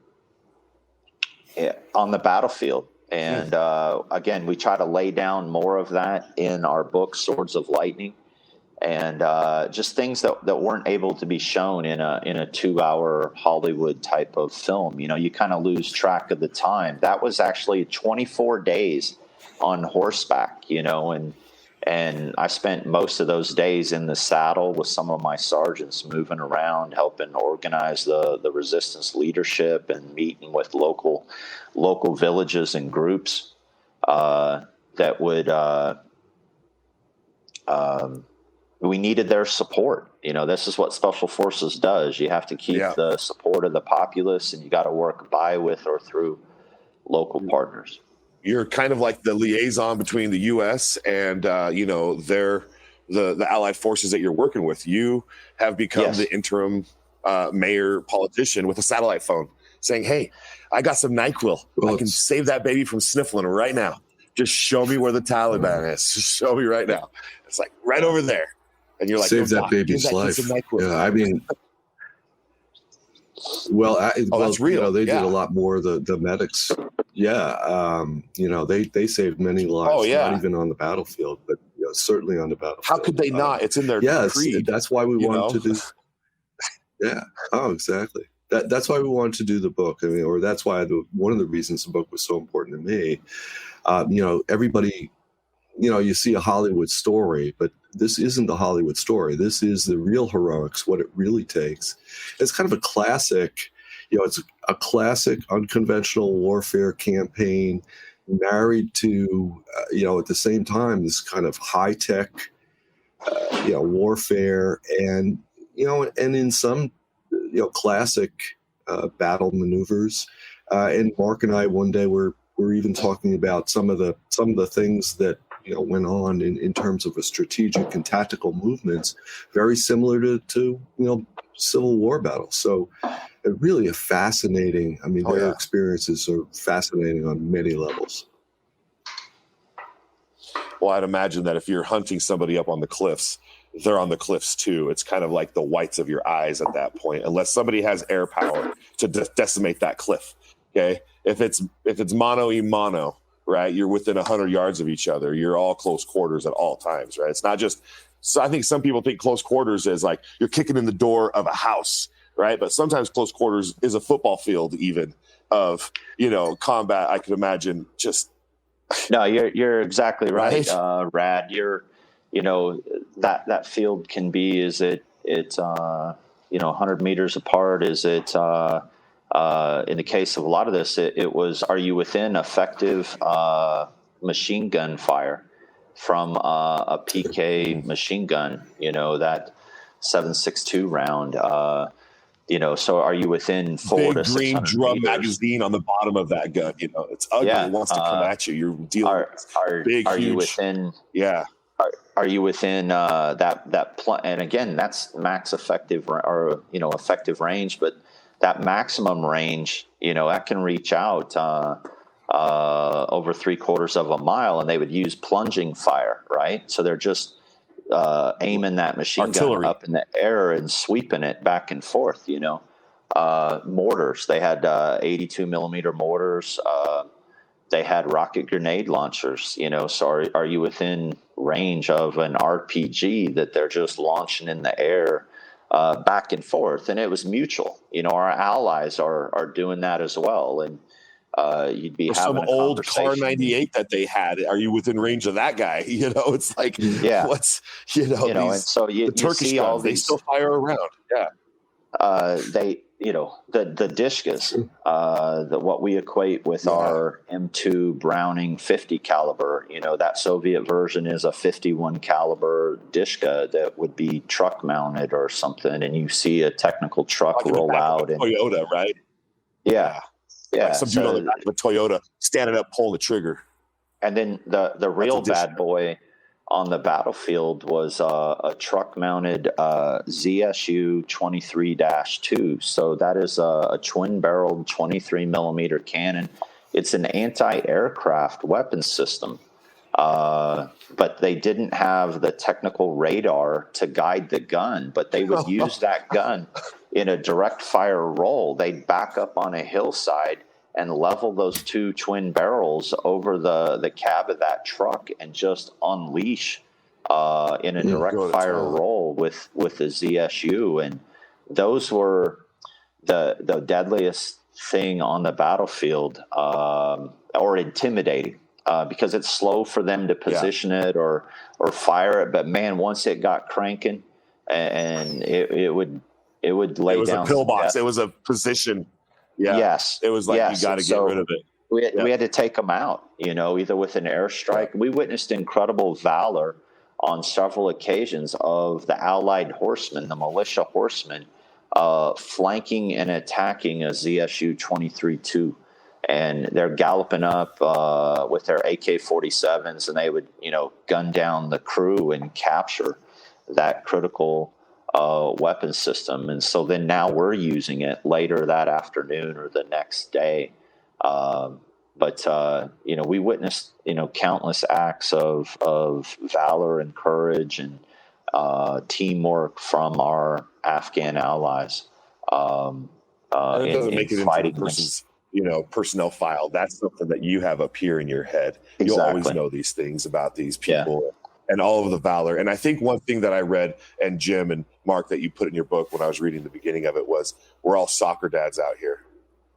the battlefield. And again, we try to lay down more of that in our book, Swords of Lightning, and just things that weren't able to be shown in a 2-hour Hollywood type of film. You know, you kind of lose track of the time. That was actually 24 days on horseback, you know, and I spent most of those days in the saddle with some of my sergeants, moving around, helping organize the resistance leadership and meeting with local villages and groups that would we needed their support. You know, this is what Special Forces does. You have to keep the support of the populace, and you got to work by, with, or through local partners. You're kind of like the liaison between the U.S. and, you know, the allied forces that you're working with. You have become the interim mayor politician with a satellite phone saying, hey, I got some NyQuil. I can save that baby from sniffling right now. Just show me where the Taliban is. Just show me right now. It's like right over there. And you're like, save that baby's life. Yeah, I mean, that's real. You know, they did a lot more. The medics, you know, they saved many lives. Not even on the battlefield, but you know, certainly on the battlefield. How could they not? It's in their creed. That's why we wanted to do. Yeah. Oh, exactly. That's why we wanted to do the book. I mean, or that's why one of the reasons the book was so important to me. You know, everybody, you know, you see a Hollywood story, but this isn't the Hollywood story. This is the real heroics, what it really takes. It's kind of a classic, you know, it's a classic unconventional warfare campaign married to, you know, at the same time, this kind of high-tech, you know, warfare and, you know, and in some, you know, classic battle maneuvers. And Mark and I one day were even talking about some of the things that, you know, went on in terms of a strategic and tactical movements, very similar to you know, Civil War battles. So really a fascinating, I mean, their experiences are fascinating on many levels. Well, I'd imagine that if you're hunting somebody up on the cliffs, they're on the cliffs too. It's kind of like the whites of your eyes at that point, unless somebody has air power to decimate that cliff. Okay. If it's mano y mano, right, you're within 100 yards of each other. You're all close quarters at all times, right? It's not just, so I think some people think close quarters is like you're kicking in the door of a house, right? But sometimes close quarters is a football field even of, you know, combat. I could imagine just. No, you're exactly right, Rad. You know, that field can be, is it you know, 100 meters apart? Is it, in the case of a lot of this, it was, are you within effective machine gun fire from a PK machine gun, you know, that 7.62 round, you know, so are you within 4 to 600 green drum meters? Magazine on the bottom of that gun, you know, it's ugly. It wants to come at you. You're dealing with big, are huge, you within, are you within and again, that's max effective or, you know, effective range, but that maximum range, you know, that can reach out over 3/4 of a mile, and they would use plunging fire, right? So they're just aiming that machine gun up in the air and sweeping it back and forth, you know. Mortars, they had 82 millimeter mortars. They had rocket grenade launchers, you know. So are you within range of an RPG that they're just launching in the air? Back and forth, and it was mutual. You know, our allies are doing that as well, and you'd be having some old Car 98 that they had. Are you within range of that guy? You know, it's like, what's, you know, and so the Turkish see all they still fire around. They, you know, the Dishkas, what we equate with our M2 Browning 50 caliber, you know, that Soviet version is a 51 caliber Dishka that would be truck mounted or something. And you see a technical truck like roll out. And Toyota, right? Yeah. Like some dude on the back of a Toyota standing up, pulling the trigger. And then the real bad boy on the battlefield was a truck-mounted ZSU 23-2. So that is a twin-barreled 23 millimeter cannon. It's an anti-aircraft weapon system, but they didn't have the technical radar to guide the gun. But they would use that gun in a direct fire roll. They'd back up on a hillside and level those two twin barrels over the cab of that truck and just unleash in a direct fire roll with the ZSU. And those were the deadliest thing on the battlefield, or intimidating, because it's slow for them to position it or fire it. But man, once it got cranking, and it would lay down. It was a pillbox. It was a position. Yeah. Yes. It was like, you got to get rid of it. We had to take them out, either with an airstrike. We witnessed incredible valor on several occasions of the Allied horsemen, the militia horsemen, flanking and attacking a ZSU 23-2. And they're galloping up with their AK-47s, and they would, gun down the crew and capture that critical weapon system. And so then now we're using it later that afternoon or the next day. But we witnessed, countless acts of valor and courage and teamwork from our Afghan allies. It doesn't make it into the person's, personnel file. That's something that you have up here in your head. Exactly. You'll always know these things about these people and all of the valor. And I think one thing that I read, and Jim and Mark, that you put in your book when I was reading the beginning of it, was we're all soccer dads out here,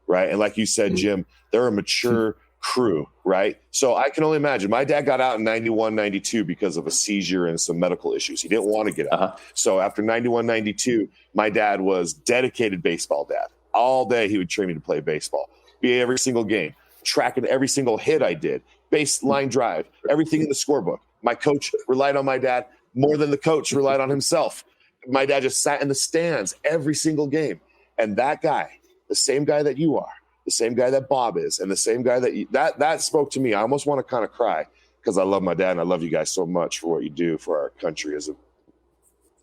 right? And like you said, Jim, they're a mature crew, right? So I can only imagine. My dad got out in 91, 92 because of a seizure and some medical issues. He didn't want to get out. So after 91, 92, my dad was dedicated baseball dad. All day he would train me to play baseball, be every single game, tracking every single hit I did, baseline drive, everything in the scorebook. My coach relied on my dad more than the coach relied on himself. My dad just sat in the stands every single game. And that guy, the same guy that you are, the same guy that Bob is, and the same guy that spoke to me. I almost want to kind of cry because I love my dad and I love you guys so much for what you do for our country.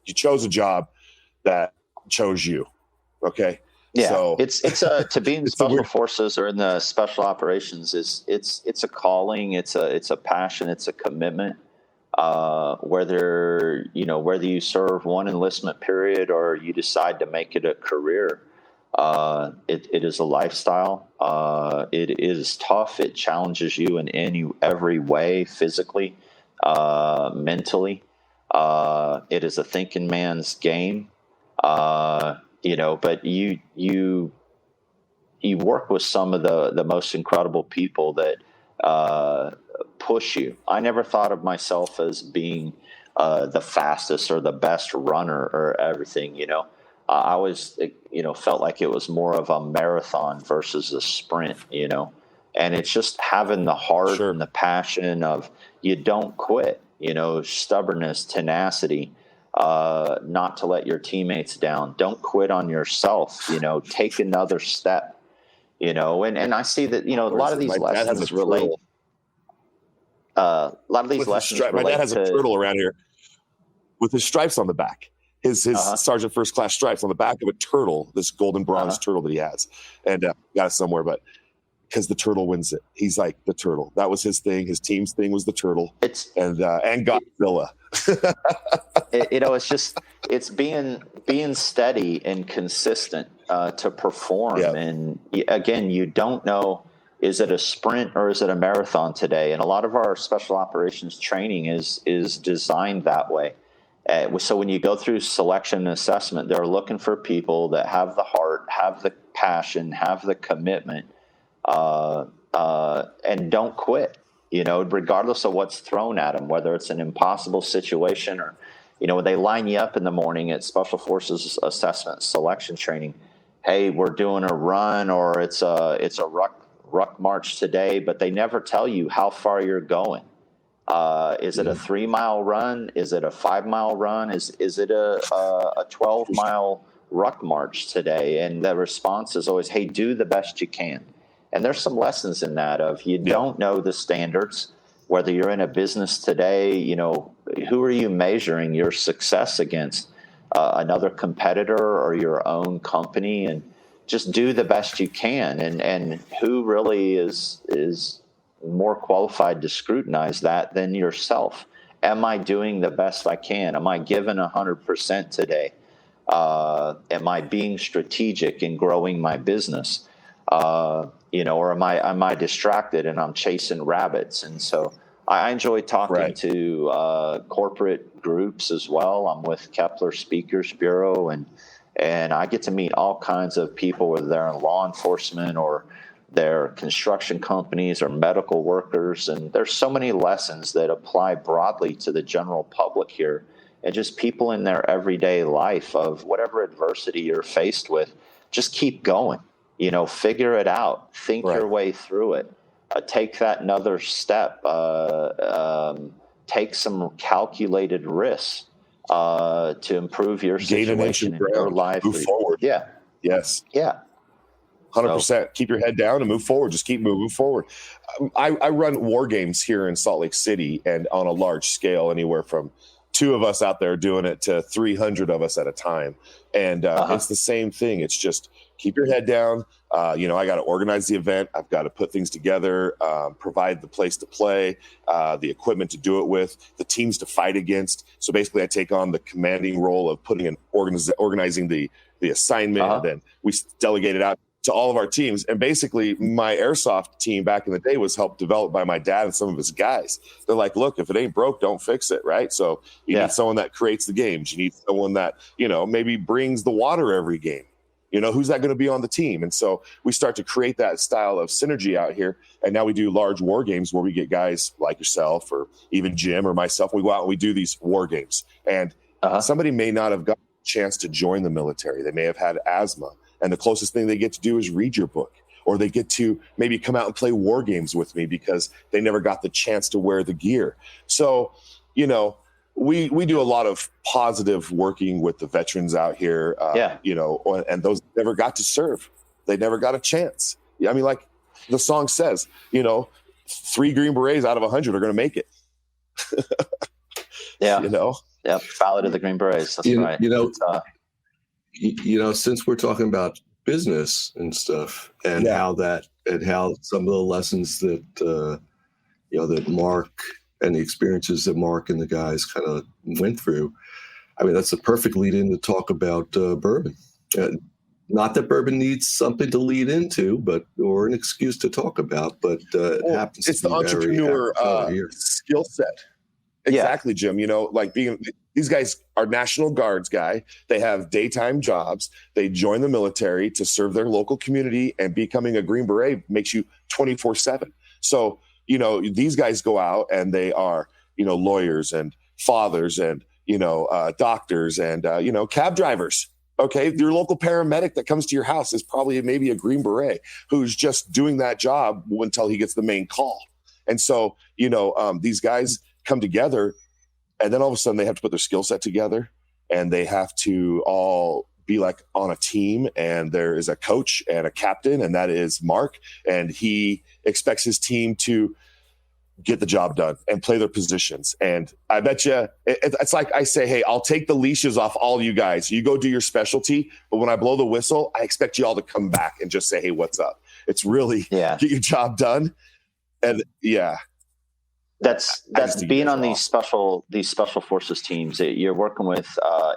You chose a job that chose you. Okay. Yeah. So it's to be in special forces or in the special operations it's a calling. It's a passion. It's a commitment. Whether you serve one enlistment period or you decide to make it a career, it is a lifestyle. It is tough. It challenges you in every way, physically, mentally. It is a thinking man's game. But you work with some of the most incredible people that push you. I never thought of myself as being the fastest or the best runner or everything. I always felt like it was more of a marathon versus a sprint. And it's just having the heart and the passion of you don't quit. Stubbornness, tenacity. Not to let your teammates down. Don't quit on yourself. Take another step. And I see that a lot of these lessons relate. A lot of these lessons relate. My dad has a turtle around here with his stripes on the back. His Sergeant First Class stripes on the back of a turtle. This golden bronze turtle that he has, and got it somewhere, but. Because the turtle wins it. He's like the turtle. That was his thing. His team's thing was the turtle. And Godzilla. It's being steady and consistent to perform. Yeah. And again, you don't know, is it a sprint or is it a marathon today? And a lot of our special operations training is designed that way. So when you go through selection and assessment, they're looking for people that have the heart, have the passion, have the commitment. And don't quit, regardless of what's thrown at them, whether it's an impossible situation or, when they line you up in the morning at Special Forces assessment selection training, hey, we're doing a run or it's a ruck march today, but they never tell you how far you're going. Is it a 3-mile run? Is it a 5-mile run? Is it a 12-mile ruck march today? And the response is always, hey, do the best you can. And there's some lessons in that of you don't know the standards. whether you're in a business today, you know, who are you measuring your success against? Another competitor or your own company? And just do the best you can. And who really is more qualified to scrutinize that than yourself? Am I doing the best I can? Am I giving 100% today? Am I being strategic in growing my business? You know, or am I distracted and I'm chasing rabbits? And so I enjoy talking to corporate groups as well. I'm with Kepler Speakers Bureau, and I get to meet all kinds of people, whether they're in law enforcement or they're construction companies or medical workers. And there's so many lessons that apply broadly to the general public here, and just people in their everyday life of whatever adversity you're faced with. Just keep going. You know, figure it out. Think your way through it. Take that another step. Take some calculated risks to improve your situation in your life. Move forward. Yeah. Yes. Yeah. 100%. So, keep your head down and move forward. Just keep moving forward. I run war games here in Salt Lake City, and on a large scale, anywhere from 2 of us out there doing it to 300 of us at a time. And it's the same thing. It's just keep your head down. You know, I got to organize the event. I've got to put things together, provide the place to play, the equipment to do it with, the teams to fight against. So basically I take on the commanding role of putting in organizing the assignment. And then we delegate it out to all of our teams. And basically my airsoft team back in the day was helped develop by my dad and some of his guys. They're like, look, if it ain't broke, don't fix it. Right. So you need someone that creates the games. You need someone that, you know, maybe brings the water every game. You know, who's that going to be on the team? And so we start to create that style of synergy out here. And now we do large war games where we get guys like yourself or even Jim or myself. We go out and we do these war games. And somebody may not have got a chance to join the military. They may have had asthma. And the closest thing they get to do is read your book, or they get to maybe come out and play war games with me because they never got the chance to wear the gear. So, you know, we do a lot of positive working with the veterans out here, you know, and those never got to serve. They never got a chance. I mean, like the song says, you know, 3 Green Berets out of 100 are going to make it. You know? Yeah. Ballad of the Green Berets. That's right. You know, since we're talking about business and stuff, and how some of the lessons that you know, that Mark and the experiences that Mark and the guys kind of went through, I mean, that's a perfect lead in to talk about bourbon. Not that bourbon needs something to lead into, or an excuse to talk about, but it happens. It's the entrepreneur skill set. Exactly, Jim. You know, like these guys are National Guards guy. They have daytime jobs. They join the military to serve their local community, and becoming a Green Beret makes you 24/7. So, you know, these guys go out and they are, you know, lawyers and fathers and, you know, doctors and, you know, cab drivers. Okay. Your local paramedic that comes to your house is probably maybe a Green Beret who's just doing that job until he gets the main call. And so, you know, these guys come together, and then all of a sudden they have to put their skill set together, and they have to all be like on a team, and there is a coach and a captain, and that is Mark, and he expects his team to get the job done and play their positions. And I bet you it's like I say, hey, I'll take the leashes off all you guys. You go do your specialty, but when I blow the whistle, I expect you all to come back and just say, hey, what's up? It's really get your job done. And that's being on these special forces teams. You're working with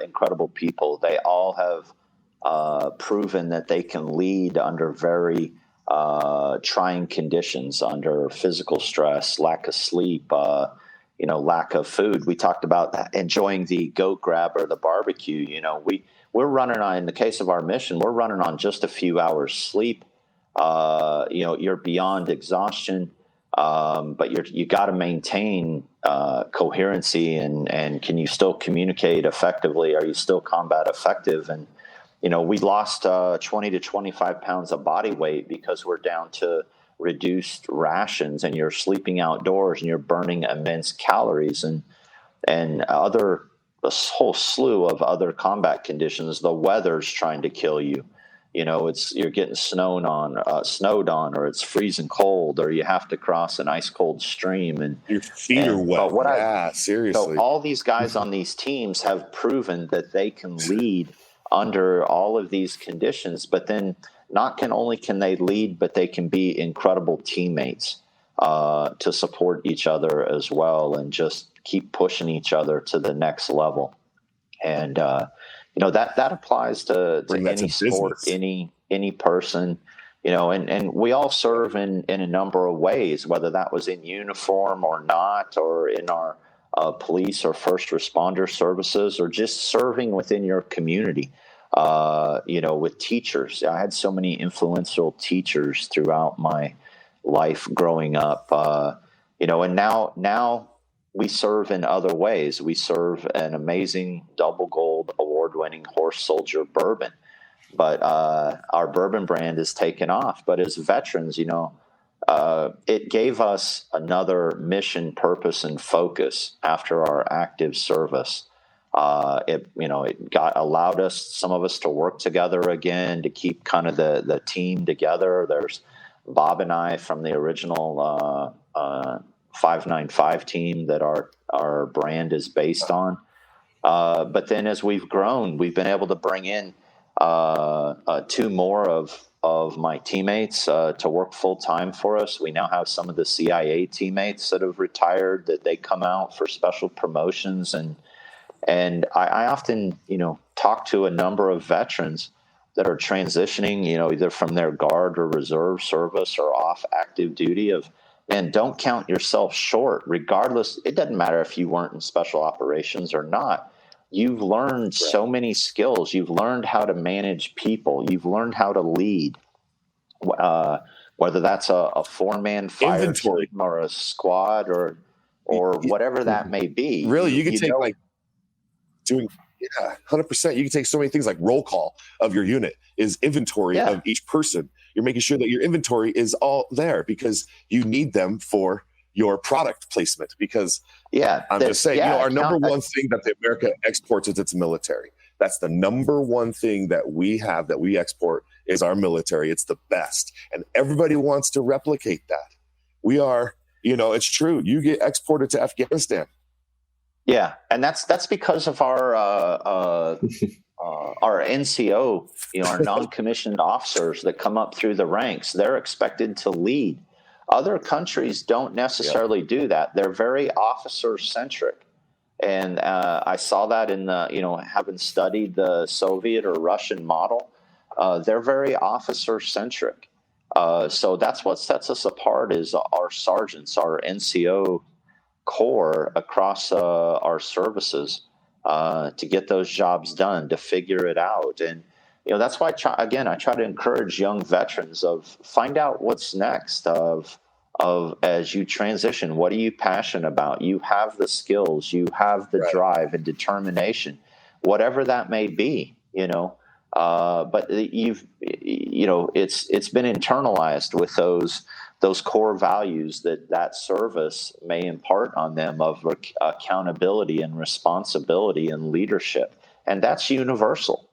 incredible people. They all have proven that they can lead under very trying conditions, under physical stress, lack of sleep, you know, lack of food. We talked about enjoying the goat grab or the barbecue. You know, we're running on, in the case of our mission, we're running on just a few hours sleep. You know, you're beyond exhaustion. But you got to maintain coherency and can you still communicate effectively? Are you still combat effective? And, you know, we lost 20 to 25 pounds of body weight because we're down to reduced rations, and you're sleeping outdoors and you're burning immense calories and a whole slew of other combat conditions. The weather's trying to kill you. you're getting snowed on, or it's freezing cold, or you have to cross an ice cold stream, and your feet are wet. Seriously. So all these guys on these teams have proven that they can lead under all of these conditions, but then not only can they lead, but they can be incredible teammates to support each other as well, and just keep pushing each other to the next level. And that applies to any sport, any person, and we all serve in a number of ways, whether that was in uniform or not, or in our police or first responder services, or just serving within your community. With teachers, I had so many influential teachers throughout my life growing up, and now we serve in other ways. We serve an amazing double gold award-winning horse soldier bourbon, but our bourbon brand is taken off. But as veterans, it gave us another mission, purpose, and focus after our active service. It allowed some of us to work together again, to keep kind of the team together. There's Bob and I from the original 595 team that our brand is based on. But then as we've grown, we've been able to bring in two more of my teammates to work full time for us. We now have some of the CIA teammates that have retired, that they come out for special promotions. And I often, talk to a number of veterans that are transitioning, either from their guard or reserve service or off active duty, and don't count yourself short, regardless. It doesn't matter if you weren't in special operations or not. You've learned so many skills. You've learned how to manage people. You've learned how to lead, whether that's a four-man fire team or a squad or whatever that may be. Really, you can take doing 100%. You can take so many things like roll call of your unit is inventory of each person. You're making sure that your inventory is all there because you need them for your product placement. Because I'm just saying, our number one thing that America exports is its military. That's the number one thing that we have, that we export, is our military. It's the best. And everybody wants to replicate that. We are, it's true. You get exported to Afghanistan. Yeah. And that's because of our NCO, our non-commissioned officers that come up through the ranks. They're expected to lead. Other countries don't necessarily do that. They're very officer-centric. And I saw that in the, having studied the Soviet or Russian model, they're very officer-centric. So that's what sets us apart, is our sergeants, our NCO corps across our services to get those jobs done, to figure it out. And, that's why, I try to encourage young veterans find out what's next of as you transition. What are you passionate about? You have the skills, you have the drive and determination, whatever that may be, but it's been internalized with those core values that service may impart on them, of accountability and responsibility and leadership. And that's universal.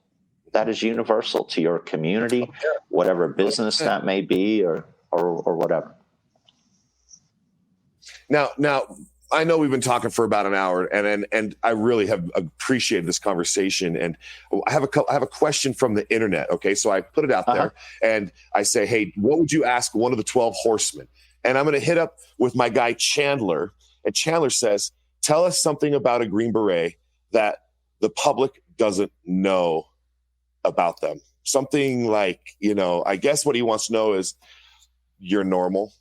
That is universal to your community, whatever business that may be, or whatever. Now, I know we've been talking for about an hour, and I really have appreciated this conversation. And I have a question from the internet. Okay, so I put it out there, and I say, hey, what would you ask one of the 12 horsemen? And I'm going to hit up with my guy Chandler, and Chandler says, tell us something about a Green Beret that the public doesn't know about them. Something like, I guess what he wants to know is, you're normal.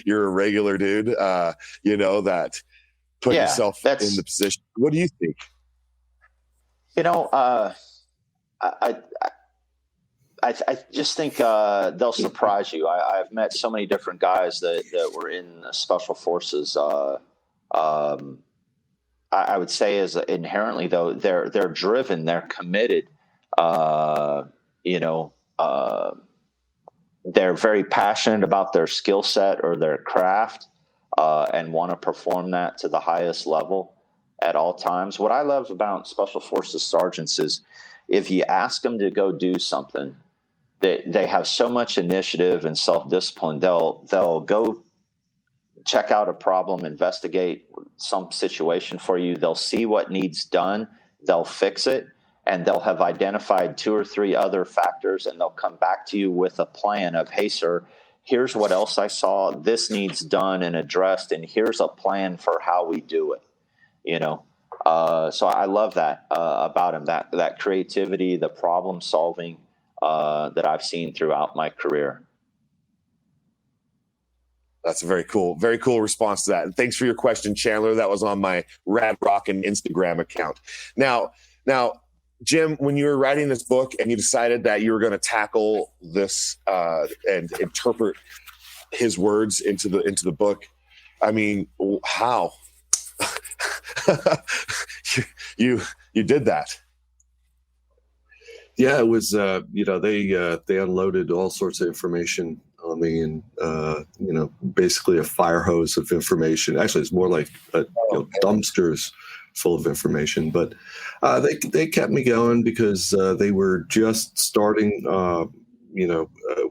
You're a regular dude, that put yourself in the position. What do you think? I just think they'll surprise you. I've met so many different guys that were in special forces. I would say, is inherently, though, they're driven, they're committed. They're very passionate about their skill set or their craft, and want to perform that to the highest level at all times. What I love about Special Forces sergeants is if you ask them to go do something, they have so much initiative and self-discipline. They'll go check out a problem, investigate some situation for you. They'll see what needs done. They'll fix it, and they'll have identified 2 or 3 other factors, and they'll come back to you with a plan of, hey, sir, here's what else I saw. This needs done and addressed, and here's a plan for how we do it. So I love that about him, that creativity, the problem solving that I've seen throughout my career. That's a very cool response to that. And thanks for your question, Chandler. That was on my Rad Rockin' Instagram account. Now, Jim, when you were writing this book and you decided that you were going to tackle this and interpret his words into the book, I mean, how? you did that. Yeah, it was, they unloaded all sorts of information on me, and, basically a fire hose of information. Actually, it's more like dumpsters full of information. But they kept me going because they were just starting,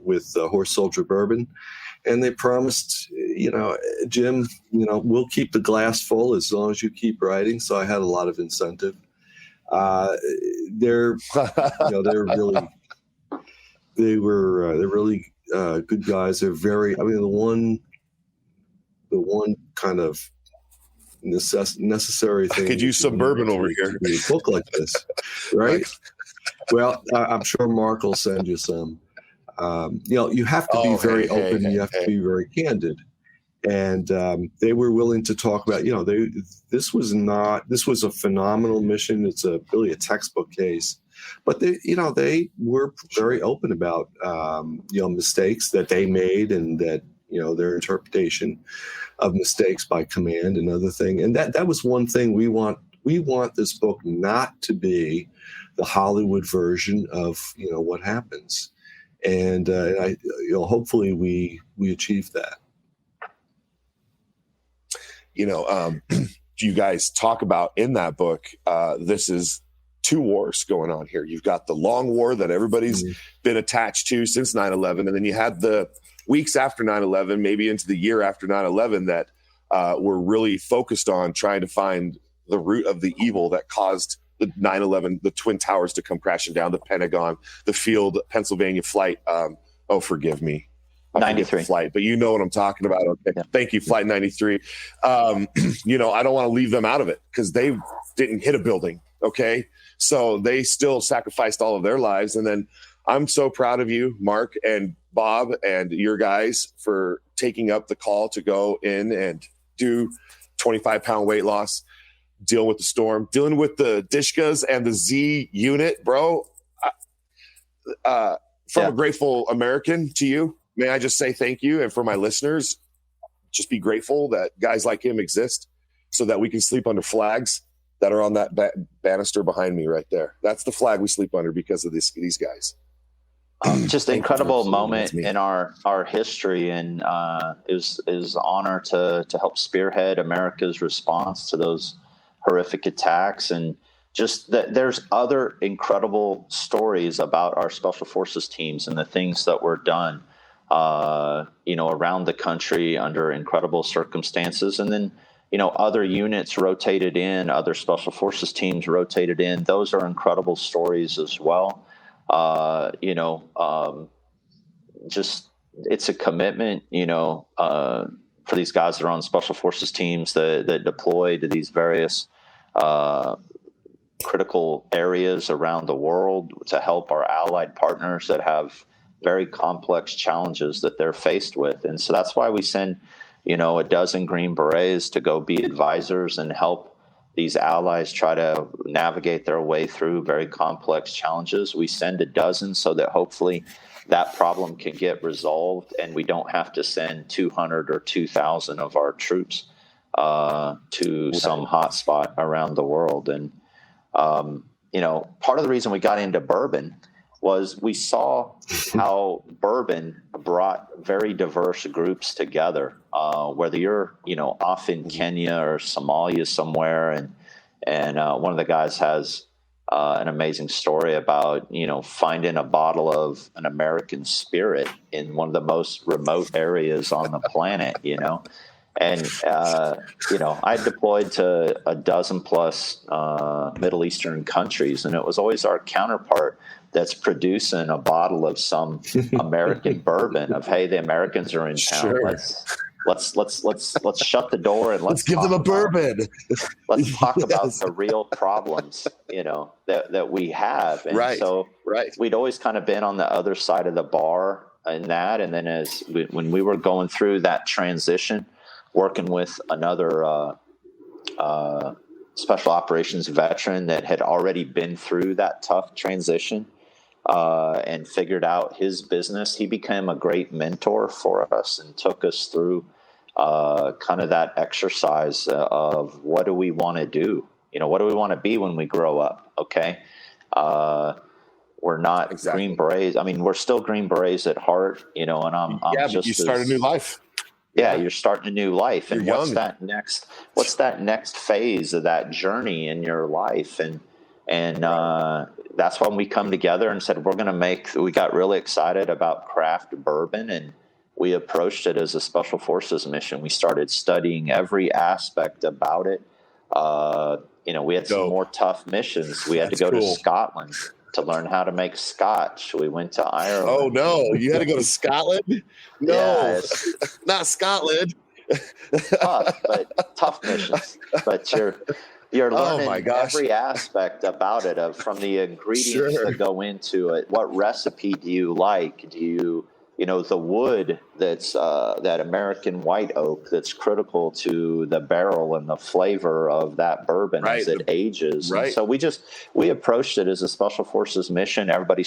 with Horse Soldier Bourbon. And they promised, Jim, we'll keep the glass full as long as you keep writing. So I had a lot of incentive. They're really good guys. They're very, the one kind of necessary thing. I could use some bourbon over here. A book like this, right? Well, I'm sure Mark will send you some. You have to be very open. You have to be very candid. And they were willing to talk about, this was a phenomenal mission. It's really a textbook case. But they were very open about, mistakes that they made, and that, their interpretation of mistakes by command and other thing. And that was one thing we want. We want this book not to be the Hollywood version of, what happens. And hopefully we achieve that. You guys talk about in that book, this is 2 wars going on here. You've got the long war that everybody's been attached to since 9/11. And then you had the weeks after 9/11, maybe into the year after 9/11, that were really focused on trying to find the root of the evil that caused the 9/11, the Twin Towers to come crashing down, the Pentagon, the Field, Pennsylvania flight. Forgive me. 93 flight, but you know what I'm talking about. Okay. Yeah. Thank you. Flight 93. I don't want to leave them out of it because they didn't hit a building. Okay. So they still sacrificed all of their lives. And then I'm so proud of you, Mark and Bob, and your guys for taking up the call to go in and do 25-pound weight loss, deal with the storm, dealing with the Dishkas and the Z unit, bro. From a grateful American to you, may I just say thank you. And for my listeners, just be grateful that guys like him exist so that we can sleep under flags that are on that banister behind me right there. That's the flag we sleep under because of these guys. Just an incredible moment in our history. And it was an honor to help spearhead America's response to those horrific attacks. And just that there's other incredible stories about our special forces teams and the things that were done around the country under incredible circumstances. And then, other units rotated in, other special forces teams rotated in. Those are incredible stories as well. Just it's a commitment, for these guys that are on special forces teams that deploy to these various critical areas around the world to help our allied partners that have very complex challenges that they're faced with. And so that's why we send, a dozen Green Berets to go be advisors and help these allies try to navigate their way through very complex challenges. We send a dozen so that hopefully that problem can get resolved and we don't have to send 200 or 2,000 of our troops to some hotspot around the world. And, part of the reason we got into bourbon was we saw how bourbon brought very diverse groups together, whether you're, off in Kenya or Somalia somewhere, and one of the guys has, an amazing story about, finding a bottle of an American spirit in one of the most remote areas on the planet, And, I deployed to a dozen plus Middle Eastern countries, and it was always our counterpart that's producing a bottle of some American bourbon of, hey, the Americans are in town. Sure. Let's shut the door and let's give them a bourbon. Let's talk about the real problems, that we have. And so we'd always kind of been on the other side of the bar in that. And then when we were going through that transition, working with another special operations veteran that had already been through that tough transition and figured out his business, he became a great mentor for us and took us through kind of that exercise of what do we want to do? What do we want to be when we grow up? Okay. We're not Green Berets. I mean, we're still Green Berets at heart, and I'm but you start a new life. Yeah, you're starting a new life. And You're what's young. that next phase of that journey in your life? And that's when we come together and said, we got really excited about craft bourbon, and we approached it as a special forces mission. We started studying every aspect about it. We had some more tough missions. We had to go to Scotland to learn how to make scotch. We went to Ireland. Oh no, you had to go to Scotland? No, not Scotland. Tough missions. But you're learning every aspect about it, from the ingredients that go into it. What recipe do you like? Do you, the wood that's that American white oak that's critical to the barrel and the flavor of that bourbon as it ages. Right. And so we approached it as a special forces mission. Everybody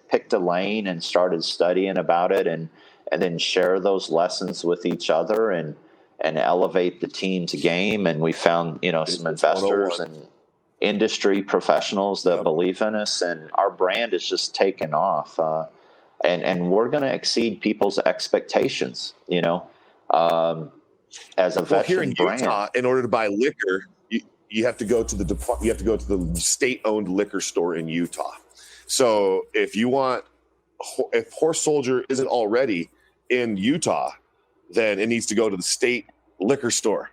picked a lane and started studying about it, and then share those lessons with each other and elevate the team's game. And we found, some investors and industry professionals that believe in us, and our brand is just taken off. And we're going to exceed people's expectations, as a veteran here in brand. Utah, in order to buy liquor, you have to go to the state-owned liquor store in Utah. So if Horse Soldier isn't already in Utah, then it needs to go to the state liquor store.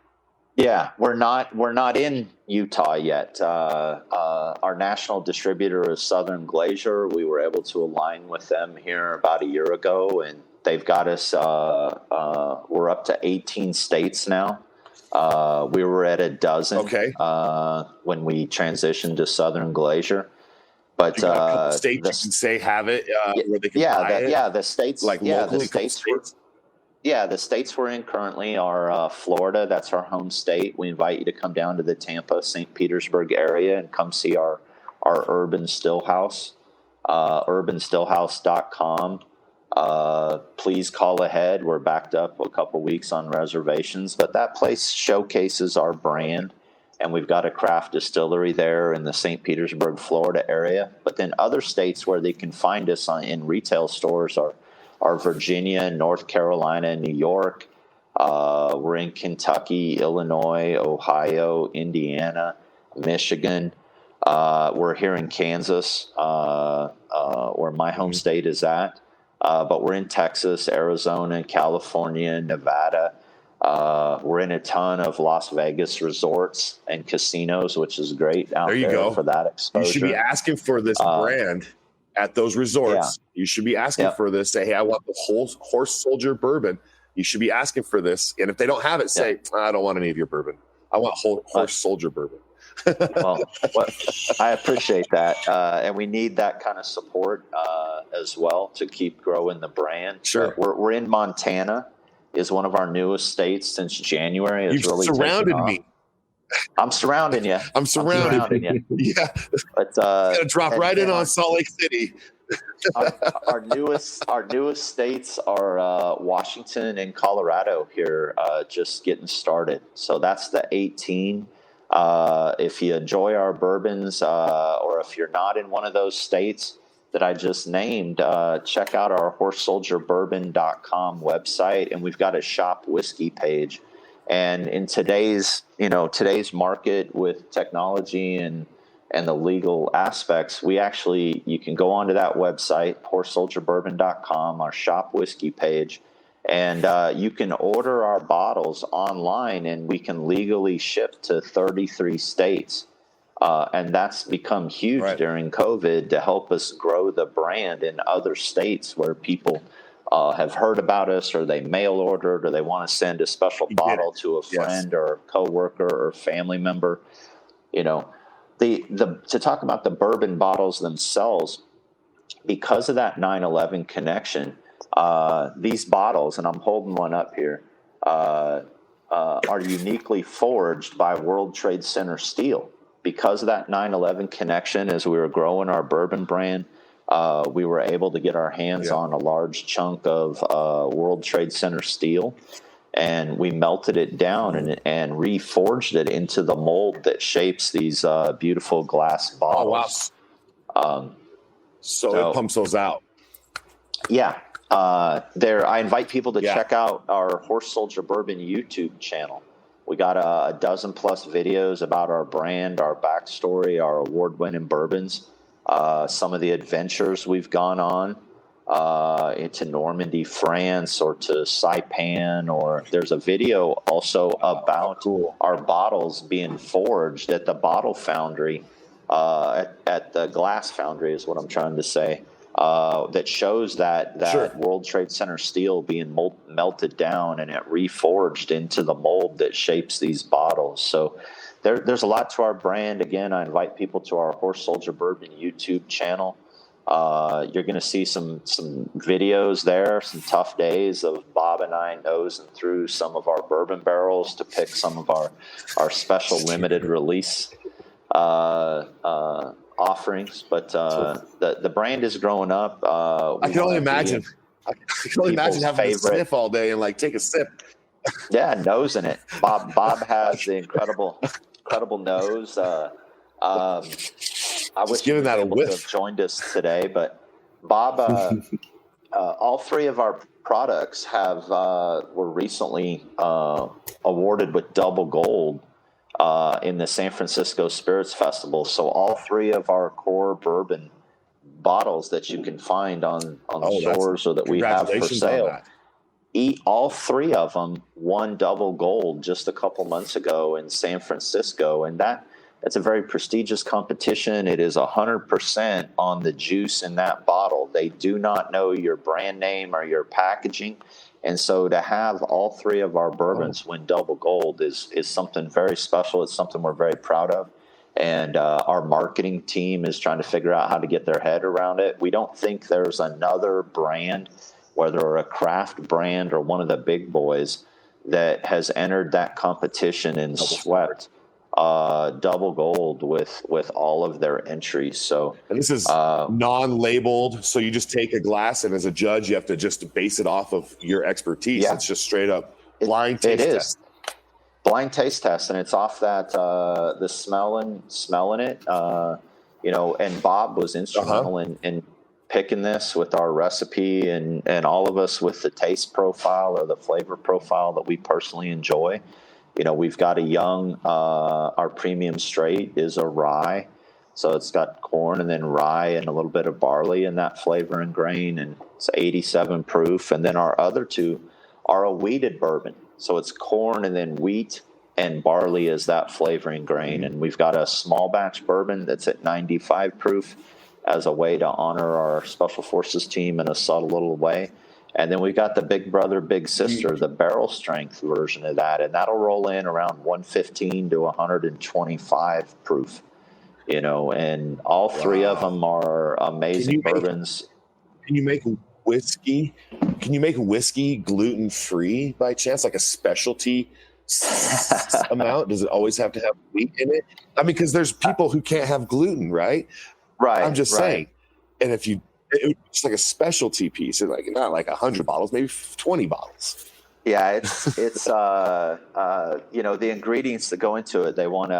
Yeah, we're not in Utah yet. Our national distributor is Southern Glacier. We were able to align with them here about a year ago, and they've got us. We're up to 18 states now. We were at a dozen when we transitioned to Southern Glacier. But you got a couple states you can say have it where they can buy it. The states, the states we're in currently are Florida. That's our home state. We invite you to come down to the Tampa, St. Petersburg area and come see our Urban Stillhouse, urbanstillhouse.com. Please call ahead. We're backed up a couple weeks on reservations, but that place showcases our brand. And we've got a craft distillery there in the St. Petersburg, Florida area. But then other states where they can find us in retail stores are Virginia, North Carolina, New York. We're in Kentucky, Illinois, Ohio, Indiana, Michigan. We're here in Kansas, where my home state is at. But we're in Texas, Arizona, California, Nevada. We're in a ton of Las Vegas resorts and casinos, which is great out there for that exposure. You should be asking for this brand at those resorts. Yeah. You should be asking for this. Say, hey, I want the whole Horse Soldier bourbon. You should be asking for this. And if they don't have it, say, I don't want any of your bourbon. I want Horse Soldier bourbon. Well, I appreciate that. And we need that kind of support as well to keep growing the brand. Sure. We're in Montana. Is one of our newest states since January. You've really surrounded me. I'm surrounding you. I'm surrounding you. Yeah. But gotta drop right in on Salt Lake City. our newest states are Washington and Colorado here, just getting started. So that's the 18. If you enjoy our bourbons, or if you're not in one of those states that I just named, check out our horsesoldierbourbon.com website, and we've got a shop whiskey page. And in today's market with technology and and the legal aspects, you can go onto that website, horsesoldierbourbon.com, our shop whiskey page, and you can order our bottles online, and we can legally ship to 33 states. And that's become huge during COVID to help us grow the brand in other states where people have heard about us, or they mail ordered, or they want to send a special bottle to a friend or coworker or family member. To talk about the bourbon bottles themselves, because of that 9/11 connection, these bottles, and I'm holding one up here, are uniquely forged by World Trade Center steel. Because of that 9/11 connection, as we were growing our bourbon brand, we were able to get our hands on a large chunk of World Trade Center steel, and we melted it down and reforged it into the mold that shapes these beautiful glass bottles. Oh, wow. So it pumps those out. Yeah. I invite people to check out our Horse Soldier Bourbon YouTube channel. We got a dozen plus videos about our brand, our backstory, our award-winning bourbons, some of the adventures we've gone on into Normandy, France, or to Saipan, or there's a video also about our bottles being forged at the bottle foundry, at the glass foundry is what I'm trying to say. That shows that World Trade Center steel being melted down and it reforged into the mold that shapes these bottles. So there's a lot to our brand. Again, I invite people to our Horse Soldier Bourbon YouTube channel. You're going to see some videos there, some tough days of Bob and I nosing through some of our bourbon barrels to pick some of our special limited release offerings, but the brand is growing up. I can only imagine. I can only imagine having to sniff all day and like take a sip. Yeah, nosing it. Bob has the incredible nose. I wish giving that a whiff. Have joined us today, but Bob, all three of our products were recently awarded with double gold in the San Francisco Spirits Festival. So all three of our core bourbon bottles that you can find on the stores or that we have for sale, all three of them won double gold just a couple months ago in San Francisco. And that's a very prestigious competition. It is 100% on the juice in that bottle. They do not know your brand name or your packaging. And so to have all three of our bourbons win double gold is something very special. It's something we're very proud of. And our marketing team is trying to figure out how to get their head around it. We don't think there's another brand, whether a craft brand or one of the big boys, that has entered that competition and swept double gold with all of their entries. So, and this is non-labeled, so you just take a glass, and as a judge, you have to just base it off of your expertise. It's just straight up blind taste test. Blind taste test, and it's off that the smelling it. And Bob was instrumental in picking this with our recipe, and all of us with the taste profile or the flavor profile that we personally enjoy. We've got a young, our premium straight is a rye. So it's got corn and then rye and a little bit of barley in that flavor and grain, and it's 87 proof. And then our other two are a wheated bourbon. So it's corn and then wheat and barley is that flavoring grain. And we've got a small batch bourbon that's at 95 proof as a way to honor our Special Forces team in a subtle little way. And then we've got the big brother, big sister, the barrel strength version of that. And that'll roll in around 115 to 125 proof, and all three of them are amazing bourbons. Can you make whiskey? Can you make whiskey gluten-free by chance, like a specialty amount? Does it always have to have wheat in it? I mean, because there's people who can't have gluten, right? Right. I'm just saying. And if it's like a specialty piece, and like not like 100 bottles, maybe 20 bottles. Yeah, it's the ingredients that go into it. They want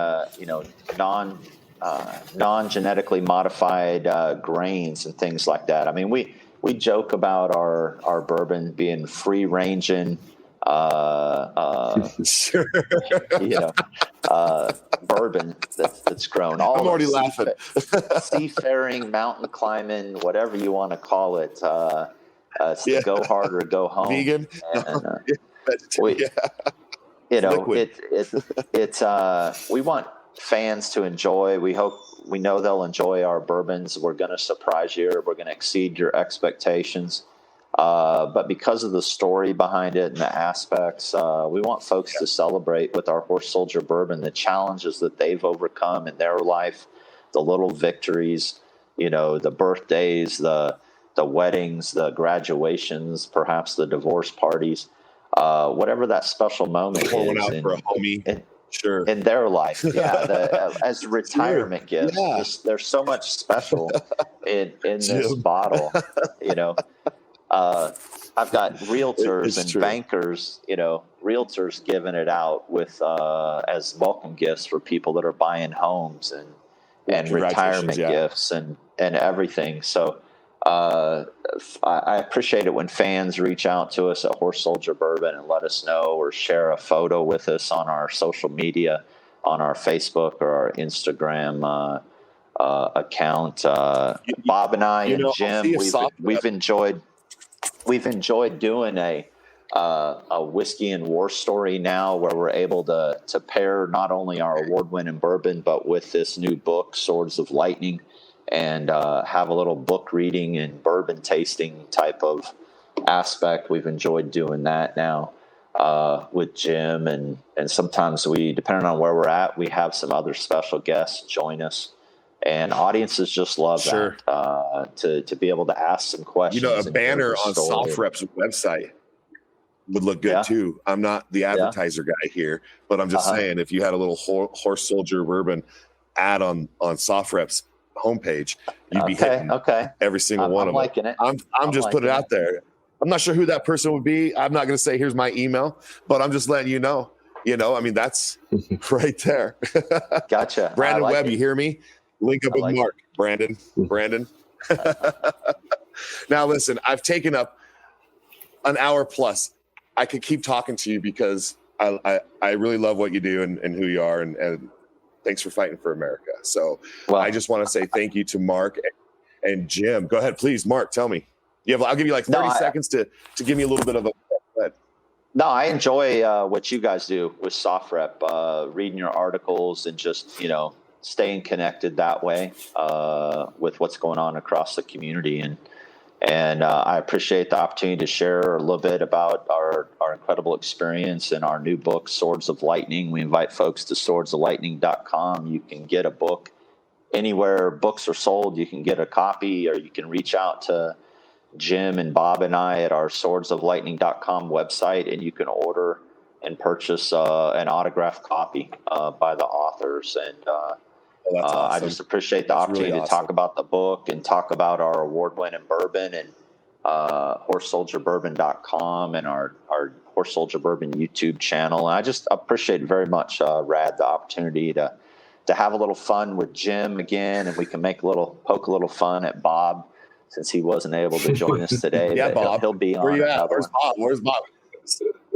non-genetically modified grains and things like that. I mean, we joke about our bourbon being free ranging. Sure. bourbon that's grown. All I'm already laughing. Seafaring, mountain climbing, whatever you want to call it. It's the go hard or go home. Vegan. And, we want fans to enjoy. We know they'll enjoy our bourbons. We're going to surprise you. We're going to exceed your expectations. But because of the story behind it and the aspects, we want folks to celebrate with our Horse Soldier Bourbon the challenges that they've overcome in their life, the little victories, the birthdays, the weddings, the graduations, perhaps the divorce parties, whatever that special moment Pulling is out for a homie. Sure. In their life, as retirement gifts. Yeah. There's so much special in this bottle, I've got realtors and bankers, realtors giving it out with as welcome gifts for people that are buying homes and retirement gifts and everything. So I appreciate it when fans reach out to us at Horse Soldier Bourbon and let us know or share a photo with us on our social media, on our Facebook or our Instagram account. Bob and I and Jim, we've enjoyed doing a whiskey and war story now, where we're able to pair not only our award-winning bourbon but with this new book, Swords of Lightning, and have a little book reading and bourbon tasting type of aspect. We've enjoyed doing that now with Jim, and sometimes we, depending on where we're at, we have some other special guests join us. And audiences just love that, to be able to ask some questions. A banner on SOFREP's website would look good too. I'm not the advertiser guy here, but I'm just saying, if you had a little Horse Soldier Bourbon ad on SOFREP's homepage, you'd be hitting every single one of them. Liking it. I'm just putting it out there. I'm not sure who that person would be. I'm not going to say here's my email, but I'm just letting you know. That's right there. Gotcha. Brandon Webb, you hear me? Link up with Mark. Brandon. Now listen, I've taken up an hour plus. I could keep talking to you because I really love what you do and who you are, and thanks for fighting for America. So I just want to say thank you to Mark and Jim. Go ahead, please. Mark, tell me. I'll give you like 30 seconds to give me a little bit of a. No, I enjoy what you guys do with SOFREP, reading your articles and just, staying connected that way with what's going on across the community. And I appreciate the opportunity to share a little bit about our incredible experience in our new book, Swords of Lightning. We invite folks to swordsoflightning.com. You can get a book anywhere books are sold. You can get a copy, or you can reach out to Jim and Bob and I at our swordsoflightning.com website, and you can order and purchase an autographed copy by the authors. And awesome. I just appreciate the opportunity to talk about the book and talk about our award-winning bourbon and horsesoldierbourbon.com and our Horse Soldier Bourbon YouTube channel. And I just appreciate very much, Rad, the opportunity to have a little fun with Jim again, and we can poke a little fun at Bob, since he wasn't able to join us today. Bob. He'll be on. Where you at? Where's Bob?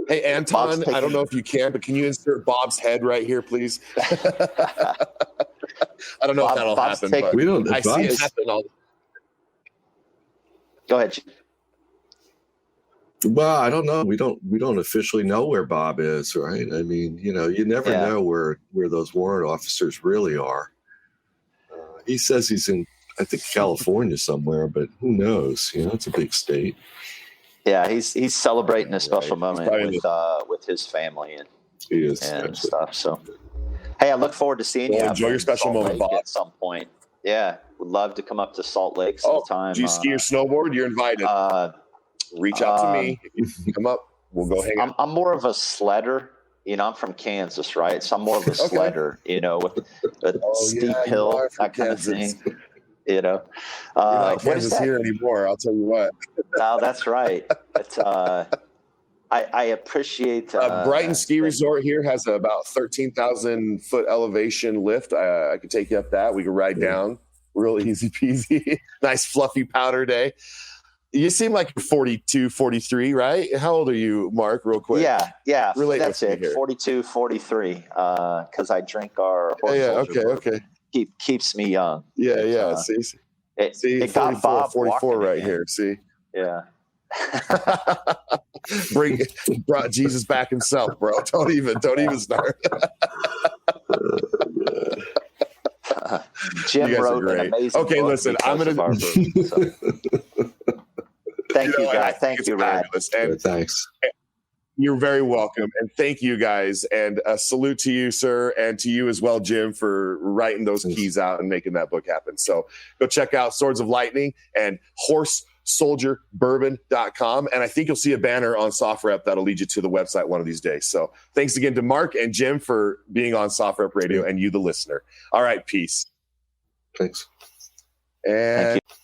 Hey, Anton, I don't know if you can, but can you insert Bob's head right here, please? I don't know if that'll happen, but we don't I see it happen all the time. Go ahead. Well, I don't know. We don't officially know where Bob is, right? I mean, you never know where those warrant officers really are. He says he's in, I think, California somewhere, but who knows? It's a big state. Yeah, he's celebrating a special moment with his family and stuff. So, hey, I look forward to seeing you. Enjoy your special moment, Bob, at some point. Yeah, would love to come up to Salt Lake sometime. Do you ski or snowboard? You're invited. Reach out to me. If you come up, we'll go hang out. I'm more of a sledder. I'm from Kansas, right? So I'm more of a sledder. With steep hill, that kind of thing. You're not Kansas here anymore, I'll tell you what. No, that's right. But I appreciate Brighton Ski Resort here has about 13,000 foot elevation lift. I could take you up that. We could ride down, real easy peasy. Nice fluffy powder day. You seem like you're 42, 43, right? How old are you, Mark, real quick? Yeah. Relate that's with it. me here. 42, 43. Because I drink our horse soldier bourbon. Keeps me young. See, It got 44, Bob 44 right again. here. See? Yeah. Brought Jesus back himself, bro. Don't even start. Jim wrote an amazing book. Listen, I'm gonna. Thank you, guys. Thank you, Rad. And thanks. You're very welcome, and thank you guys. And a salute to you, sir, and to you as well, Jim, for writing those keys out and making that book happen. So go check out Swords of Lightning and horsesoldierbourbon.com. And I think you'll see a banner on SOFREP that'll lead you to the website one of these days. So thanks again to Mark and Jim for being on SOFREP Radio and you, the listener. All right, peace. Thanks. And. Thank you.